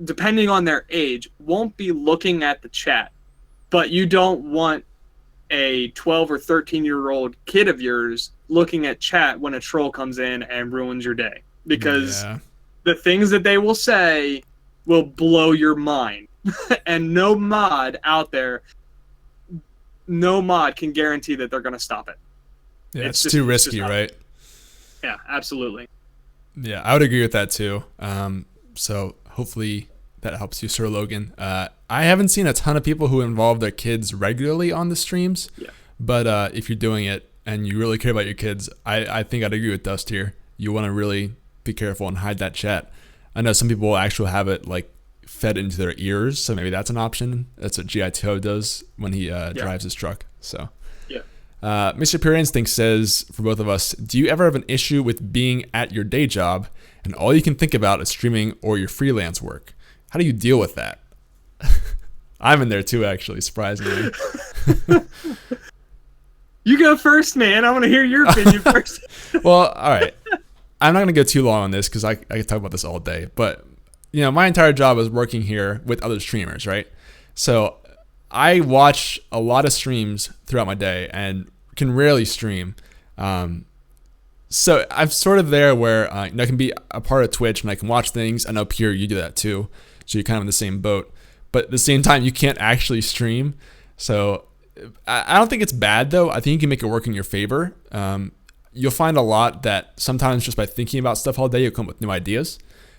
Speaker 2: depending on their age, won't be looking at the chat. But you don't want a 12 or 13-year-old kid of yours looking at chat when a troll comes in and ruins your day. Because the things that they will say will blow your mind. And no mod out there, no mod can guarantee that they're going to stop it.
Speaker 1: Yeah, it's too risky, right?
Speaker 2: Yeah, absolutely.
Speaker 1: Yeah, I would agree with that too. So hopefully that helps you, Sir Logan. I haven't seen a ton of people who involve their kids regularly on the streams, but if you're doing it and you really care about your kids, I think I'd agree with Dust here. You want to really be careful and hide that chat. I know some people will actually have it like fed into their ears, so maybe that's an option. That's what GITO does when he drives his truck. So Mr. Pure Instinct says, for both of us, do you ever have an issue with being at your day job and all you can think about is streaming or your freelance work? How do you deal with that? I'm in there too, actually, surprisingly.
Speaker 2: You go first, man. I want to hear your opinion first.
Speaker 1: Well, all right. I'm not going to go too long on this because I could talk about this all day. But, my entire job is working here with other streamers, right? So I watch a lot of streams throughout my day and can rarely stream. So I'm sort of there where I can be a part of Twitch and I can watch things. I know, Pure, you do that too. So you're kind of in the same boat. But at the same time, you can't actually stream. So I don't think it's bad, though. I think you can make it work in your favor. You'll find a lot that sometimes just by thinking about stuff all day, you'll come up with new ideas.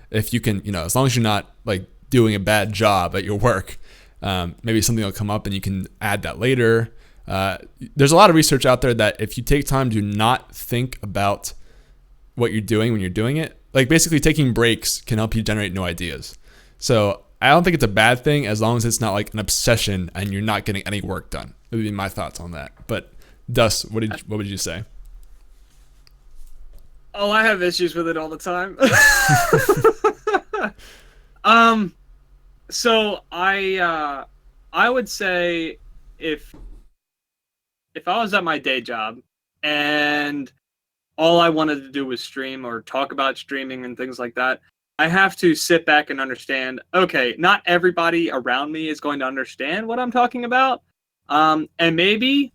Speaker 1: If you can, as long as you're not like doing a bad job at your work, maybe something will come up and you can add that later. There's a lot of research out there that if you take time to not think about what you're doing when you're doing it, like basically taking breaks can help you generate new ideas. So I don't think it's a bad thing as long as it's not like an obsession and you're not getting any work done. That would be my thoughts on that. But Dust, what would you say?
Speaker 2: Oh, I have issues with it all the time. So I would say if I was at my day job and all I wanted to do was stream or talk about streaming and things like that, I have to sit back and understand, okay, not everybody around me is going to understand what I'm talking about. And maybe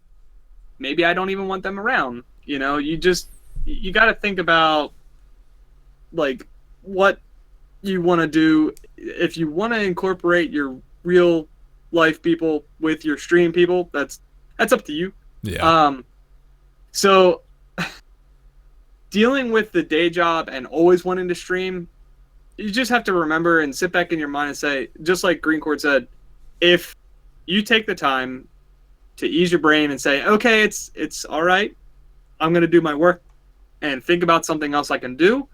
Speaker 2: I don't even want them around. You got to think about like what you want to do. If you want to incorporate your real life people with your stream people, that's up to you.
Speaker 1: Yeah.
Speaker 2: So dealing with the day job and always wanting to stream, you just have to remember and sit back in your mind and say, just like GreenChord said, if you take the time to ease your brain and say, okay, it's all right, I'm going to do my work and think about something else I can do,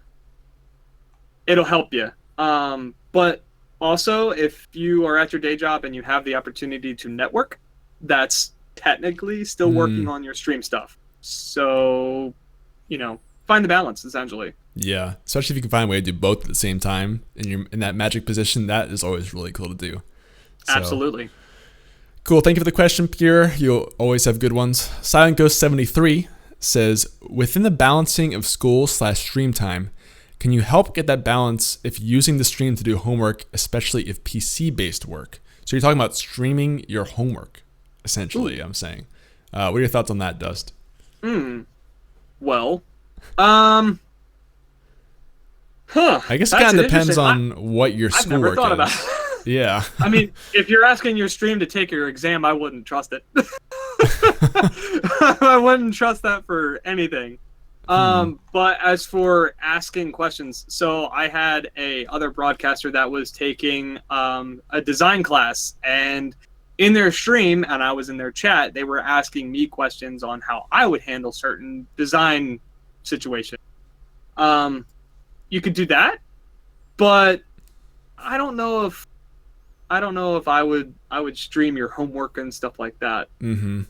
Speaker 2: it'll help you. But also, if you are at your day job and you have the opportunity to network, that's technically still working on your stream stuff. So, find the balance, essentially.
Speaker 1: Yeah, especially if you can find a way to do both at the same time and you're in that magic position, that is always really cool to do. So,
Speaker 2: absolutely.
Speaker 1: Cool. Thank you for the question, Pure. You'll always have good ones. Silent Ghost 73 says, within the balancing of school/stream time, can you help get that balance if using the stream to do homework, especially if PC-based work? So you're talking about streaming your homework, essentially. Ooh. I'm saying. What are your thoughts on that, Dust?
Speaker 2: Well,
Speaker 1: I guess it kind of depends on what your schoolwork is. I've never thought about it. Yeah.
Speaker 2: I mean, if you're asking your stream to take your exam, I wouldn't trust it. I wouldn't trust that for anything. But as for asking questions, so I had a other broadcaster that was taking a design class, and in their stream, and I was in their chat, they were asking me questions on how I would handle certain design situations. You could do that, but I don't know if I would stream your homework and stuff like that.
Speaker 1: Mm-hmm.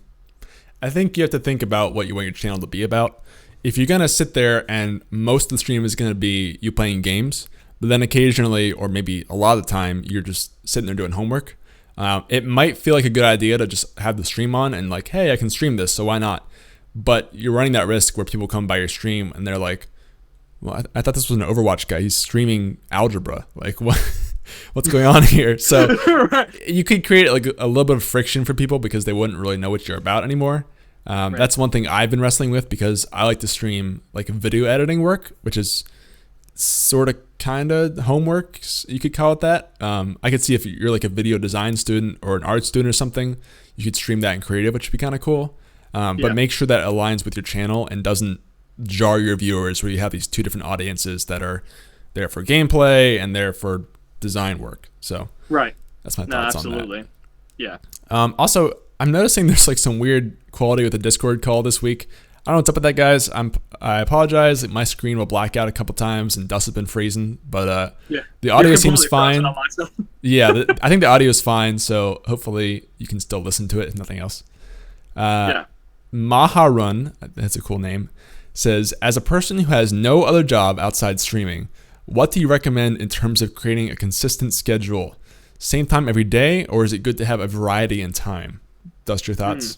Speaker 1: I think you have to think about what you want your channel to be about. If you're gonna sit there and most of the stream is gonna be you playing games, but then occasionally, or maybe a lot of the time, you're just sitting there doing homework, it might feel like a good idea to just have the stream on and like, hey, I can stream this, so why not? But you're running that risk where people come by your stream and they're like, well, I thought this was an Overwatch guy. He's streaming algebra. Like, what? What's going on here? So
Speaker 2: Right.
Speaker 1: you could create like a little bit of friction for people because they wouldn't really know what you're about anymore.
Speaker 2: Right.
Speaker 1: That's one thing I've been wrestling with because I like to stream like video editing work, which is sort of kind of homework. You could call it that. I could see if you're like a video design student or an art student or something, you could stream that in creative, which would be kind of cool. But make sure that aligns with your channel and doesn't jar your viewers where you have these two different audiences that are there for gameplay and there for design work. So
Speaker 2: Right.
Speaker 1: that's my thoughts
Speaker 2: absolutely.
Speaker 1: on that.
Speaker 2: Yeah.
Speaker 1: Also, I'm noticing there's like some weird quality with the Discord call this week. I don't know what's up with that, guys. I apologize. My screen will black out a couple times and Dust has been freezing, but the audio seems fine. Yeah, I think the audio is fine, so hopefully you can still listen to it if nothing else. Maharun, that's a cool name, says, as a person who has no other job outside streaming, what do you recommend in terms of creating a consistent schedule? Same time every day, or is it good to have a variety in time? Dust, your thoughts?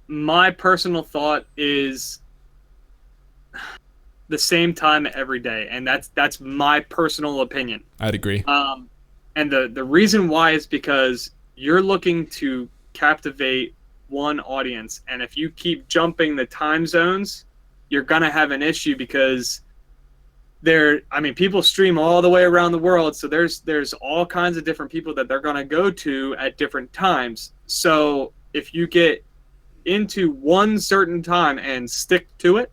Speaker 2: My personal thought is the same time every day, and that's my personal opinion.
Speaker 1: I'd agree.
Speaker 2: And the reason why is because you're looking to captivate one audience, and if you keep jumping the time zones, you're gonna have an issue because people stream all the way around the world, so there's all kinds of different people that they're going to go to at different times. So if you get into one certain time and stick to it,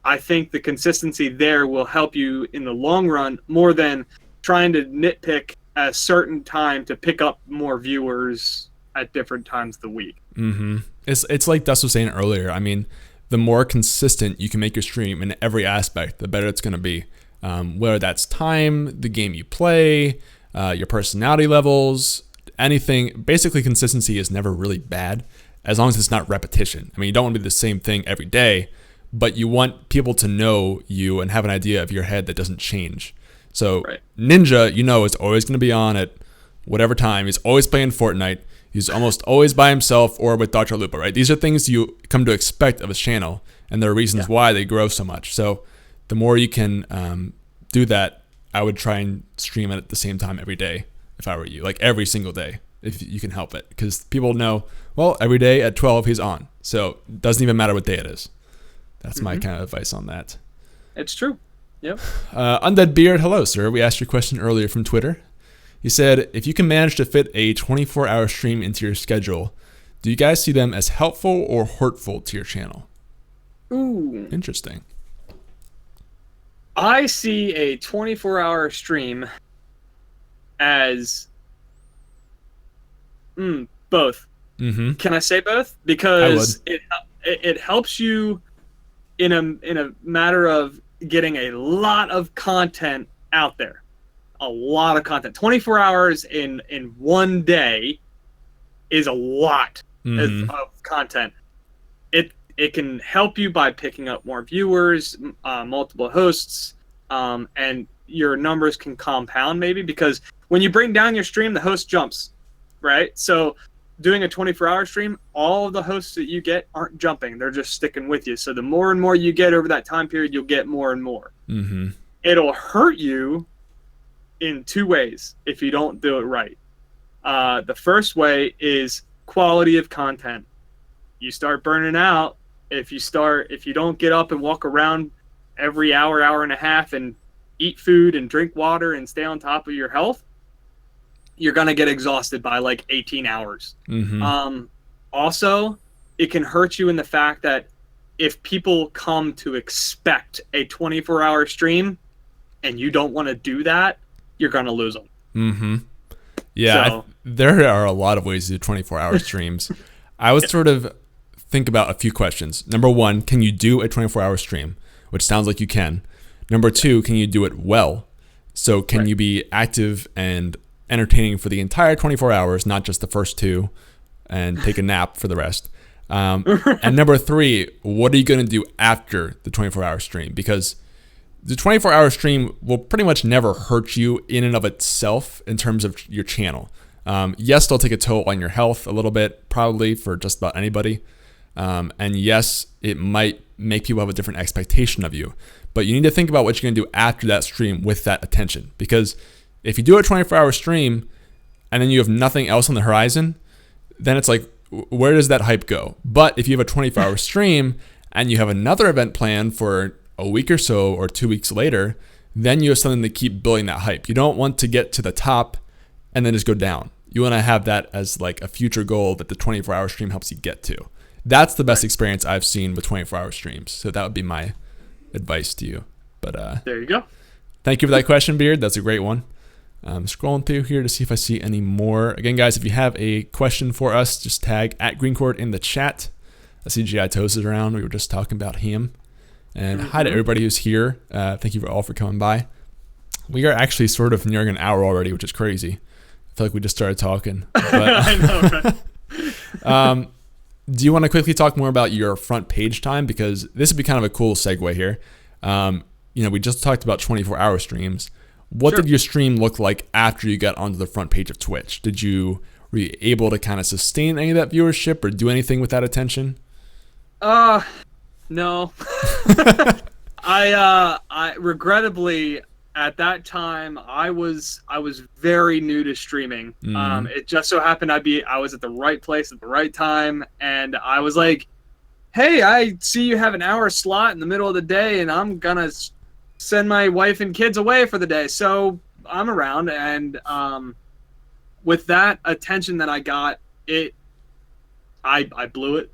Speaker 2: I think the consistency there will help you in the long run more than trying to nitpick a certain time to pick up more viewers at different times of the week.
Speaker 1: Mm-hmm. It's like Dust was saying earlier. I mean, the more consistent you can make your stream in every aspect, the better it's going to be. Whether that's time, the game you play, your personality levels, anything. Basically, consistency is never really bad as long as it's not repetition. I mean, you don't want to be the same thing every day, but you want people to know you and have an idea of your head that doesn't change. So right. Ninja, is always going to be on at whatever time. He's always playing Fortnite. He's almost always by himself or with Dr. Lupa, right? These are things you come to expect of his channel, and there are reasons why they grow so much. So the more you can do that, I would try and stream it at the same time every day if I were you, like every single day, if you can help it. Because people know, well, every day at 12 he's on. So it doesn't even matter what day it is. That's my kind of advice on that.
Speaker 2: It's true. Yep.
Speaker 1: Undead Beard, hello, sir. We asked your question earlier from Twitter. He said, if you can manage to fit a 24-hour stream into your schedule, do you guys see them as helpful or hurtful to your channel?
Speaker 2: Ooh.
Speaker 1: Interesting.
Speaker 2: I see a 24-hour stream as both.
Speaker 1: Mm-hmm.
Speaker 2: Can I say both? Because it helps you in a matter of getting a lot of content out there. A lot of content. 24 hours in one day is a lot of content. It can help you by picking up more viewers, multiple hosts, and your numbers can compound maybe, because when you bring down your stream, the host jumps, right? So doing a 24-hour stream, all of the hosts that you get aren't jumping. They're just sticking with you. So the more and more you get over that time period, you'll get more and more. Mm-hmm. It'll hurt you in two ways if you don't do it right. The first way is quality of content. You start burning out if you don't get up and walk around every hour and a half and eat food and drink water and stay on top of your health. You're gonna get exhausted by like 18 hours. Mm-hmm. Also, it can hurt you in the fact that if people come to expect a 24-hour stream and you don't want to do that, you're going to lose them.
Speaker 1: Mm-hmm. Yeah,
Speaker 2: So,
Speaker 1: there are a lot of ways to do 24-hour streams. I would sort of think about a few questions. Number one, can you do a 24-hour stream? Which sounds like you can. Number two, can you do it well? So can you be active and entertaining for the entire 24 hours, not just the first two, and take a nap for the rest? And number three, what are you going to do after the 24-hour stream? Because the 24-hour stream will pretty much never hurt you in and of itself in terms of your channel. Yes, they'll take a toll on your health a little bit, probably for just about anybody. And yes, it might make people have a different expectation of you. But you need to think about what you're going to do after that stream with that attention. Because if you do a 24-hour stream and then you have nothing else on the horizon, then it's like, where does that hype go? But if you have a 24-hour stream and you have another event planned for a week or so or 2 weeks later, then you have something to keep building that hype. You don't want to get to the top and then just go down. You want to have that as like a future goal that the 24-hour stream helps you get to. That's the best experience I've seen with 24-hour streams. So that would be my advice to you. But
Speaker 2: there you go.
Speaker 1: Thank you for that question, Beard. That's a great one. I'm scrolling through here to see if I see any more. Again, guys, if you have a question for us, just tag @GreenChord in the chat. I see G.I. Toast is around. We were just talking about him. And hi to everybody who's here. Thank you all for coming by. We are actually sort of nearing an hour already, which is crazy. I feel like we just started talking. But,
Speaker 2: I know, right?
Speaker 1: Do you want to quickly talk more about your front page time? Because this would be kind of a cool segue here. We just talked about 24-hour streams. What did your stream look like after you got onto the front page of Twitch? Were you able to kind of sustain any of that viewership or do anything with that attention?
Speaker 2: No. I regrettably at that time I was very new to streaming. It just so happened I was at the right place at the right time, and I was like, hey, I see you have an hour slot in the middle of the day and I'm gonna send my wife and kids away for the day, so I'm around. And with that attention that I got, I blew it.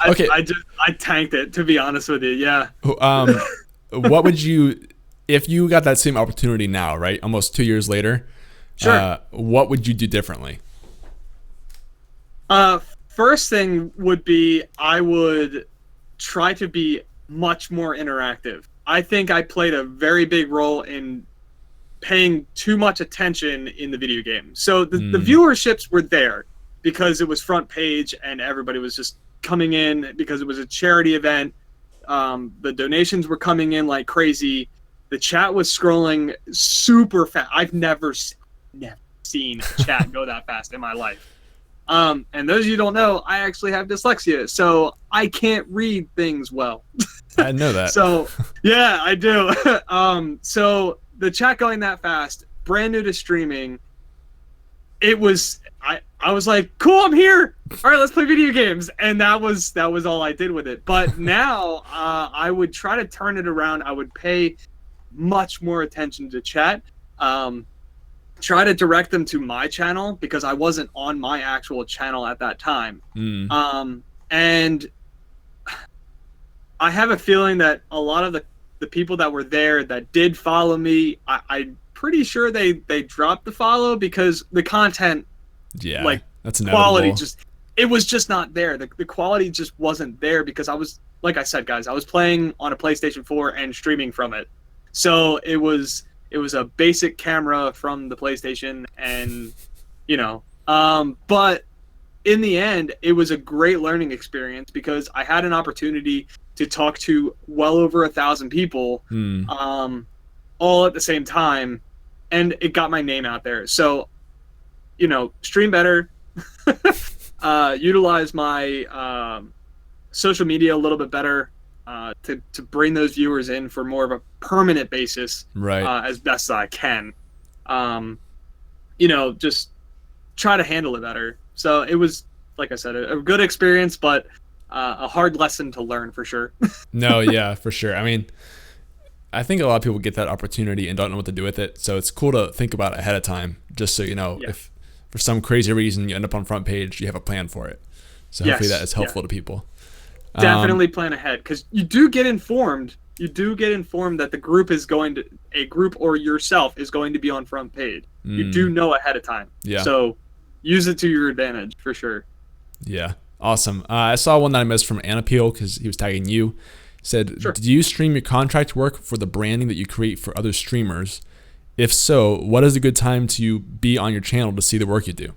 Speaker 1: Okay.
Speaker 2: I tanked it, to be honest with you. Yeah.
Speaker 1: What would you, if you got that same opportunity now, right? Almost 2 years later.
Speaker 2: Sure.
Speaker 1: What would you do differently?
Speaker 2: First thing would be I would try to be much more interactive. I think I played a very big role in paying too much attention in the video game. So the viewerships were there because it was front page and everybody was just coming in because it was a charity event. The donations were coming in like crazy. The chat was scrolling super fast. I've never seen a chat go that fast in my life. And those of you who don't know, I actually have dyslexia, so I can't read things well.
Speaker 1: I know that.
Speaker 2: So, yeah, I do. So the chat going that fast, brand new to streaming, it was, I was like, cool, I'm here. All right, let's play video games. And that was all I did with it. But now I would try to turn it around. I would pay much more attention to chat. Try to direct them to my channel because I wasn't on my actual channel at that time. And I have a feeling that a lot of the people that were there that did follow me, I'm pretty sure they dropped the follow because the content,
Speaker 1: that's
Speaker 2: quality it was just not there. The quality just wasn't there because I was, like I said, guys, I was playing on a PlayStation 4 and streaming from it. So it was a basic camera from the PlayStation, and but in the end it was a great learning experience because I had an opportunity to talk to well over 1,000 people all at the same time, and it got my name out there. So stream better, utilize my social media a little bit better, to bring those viewers in for more of a permanent basis,
Speaker 1: right?
Speaker 2: As best as I can. Just try to handle it better. So it was, like I said, a good experience, but a hard lesson to learn for sure.
Speaker 1: No, yeah, for sure. I mean, I think a lot of people get that opportunity and don't know what to do with it. So it's cool to think about it ahead of time, just so if for some crazy reason you end up on front page, you have a plan for it. So hopefully that is helpful to people.
Speaker 2: Definitely plan ahead, because you do get informed. You do get informed that the group is going to, a group or yourself is going to be on front page. You do know ahead of time.
Speaker 1: Yeah.
Speaker 2: So use it to your advantage for sure.
Speaker 1: Yeah. Awesome. I saw one that I missed from Anapeel because he was tagging you. He said,
Speaker 2: Sure.
Speaker 1: Do you stream your contract work for the branding that you create for other streamers? If so, what is a good time to be on your channel to see the work you do?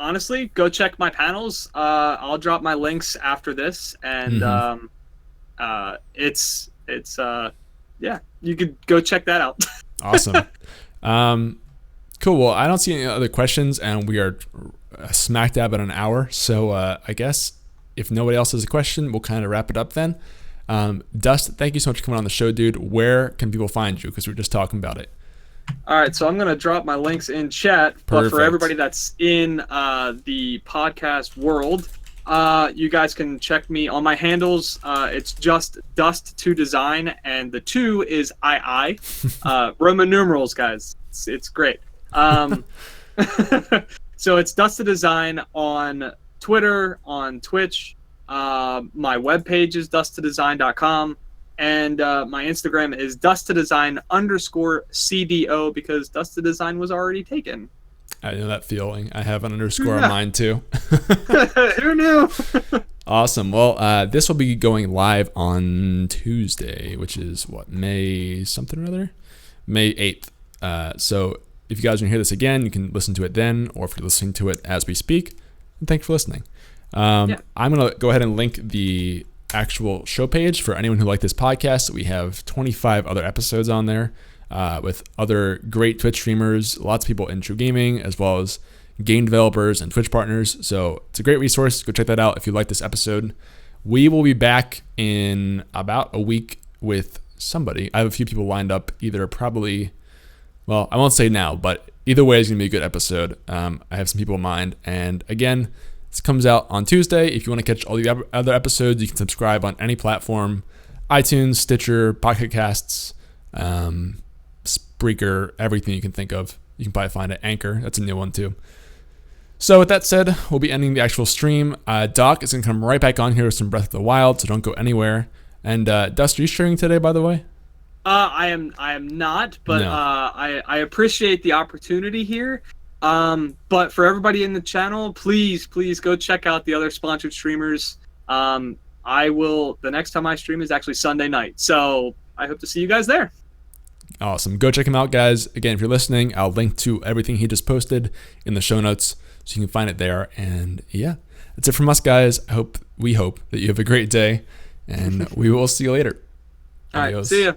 Speaker 2: Honestly, go check my panels. I'll drop my links after this, and yeah, you could go check that out.
Speaker 1: Awesome. Cool. Well, I don't see any other questions, and we are smack dab at an hour. So I guess if nobody else has a question, we'll kind of wrap it up then. Dust, thank you so much for coming on the show, dude. Where can people find you? Because we were just talking about it.
Speaker 2: All right, so I'm going to drop my links in chat.
Speaker 1: Perfect.
Speaker 2: But for everybody that's in the podcast world, you guys can check me on my handles. It's just DustIIDesign, and the 2 is II. Roman numerals, guys. It's great. So it's DustIIDesign on Twitter, on Twitch. My webpage is DustIIDesign.com. And my Instagram is DustIIDesign_CDO, because DustIIDesign was already taken.
Speaker 1: I know that feeling. I have an underscore on mine too.
Speaker 2: Who knew?
Speaker 1: Awesome. Well, this will be going live on Tuesday, which is what, May something or other? May 8th. So if you guys want to hear this again, you can listen to it then, or if you're listening to it as we speak. And thanks for listening. I'm going to go ahead and link the actual show page for anyone who liked this podcast. We have 25 other episodes on there with other great Twitch streamers, lots of people in TRUgaming, as well as game developers and Twitch partners. So it's a great resource. Go check that out if you like this episode. We will be back in about a week with somebody. I have a few people lined up, either probably, well, I won't say now, but either way it's going to be a good episode. I have some people in mind. And again, this comes out on Tuesday. If you want to catch all the other episodes, you can subscribe on any platform: iTunes, Stitcher, Pocket Casts, Spreaker, everything you can think of. You can probably find it. Anchor, that's a new one too. So with that said, we'll be ending the actual stream. Doc is going to come right back on here with some Breath of the Wild, so don't go anywhere. And Dust, are you streaming today, by the way?
Speaker 2: I am not, but no. I appreciate the opportunity here. But for everybody in the channel, please go check out the other sponsored streamers. The next time I stream is actually Sunday night. So I hope to see you guys there.
Speaker 1: Awesome. Go check him out, guys. Again, if you're listening, I'll link to everything he just posted in the show notes, so you can find it there. And yeah, that's it from us, guys. We hope that you have a great day, and we will see you later.
Speaker 2: All right, see ya.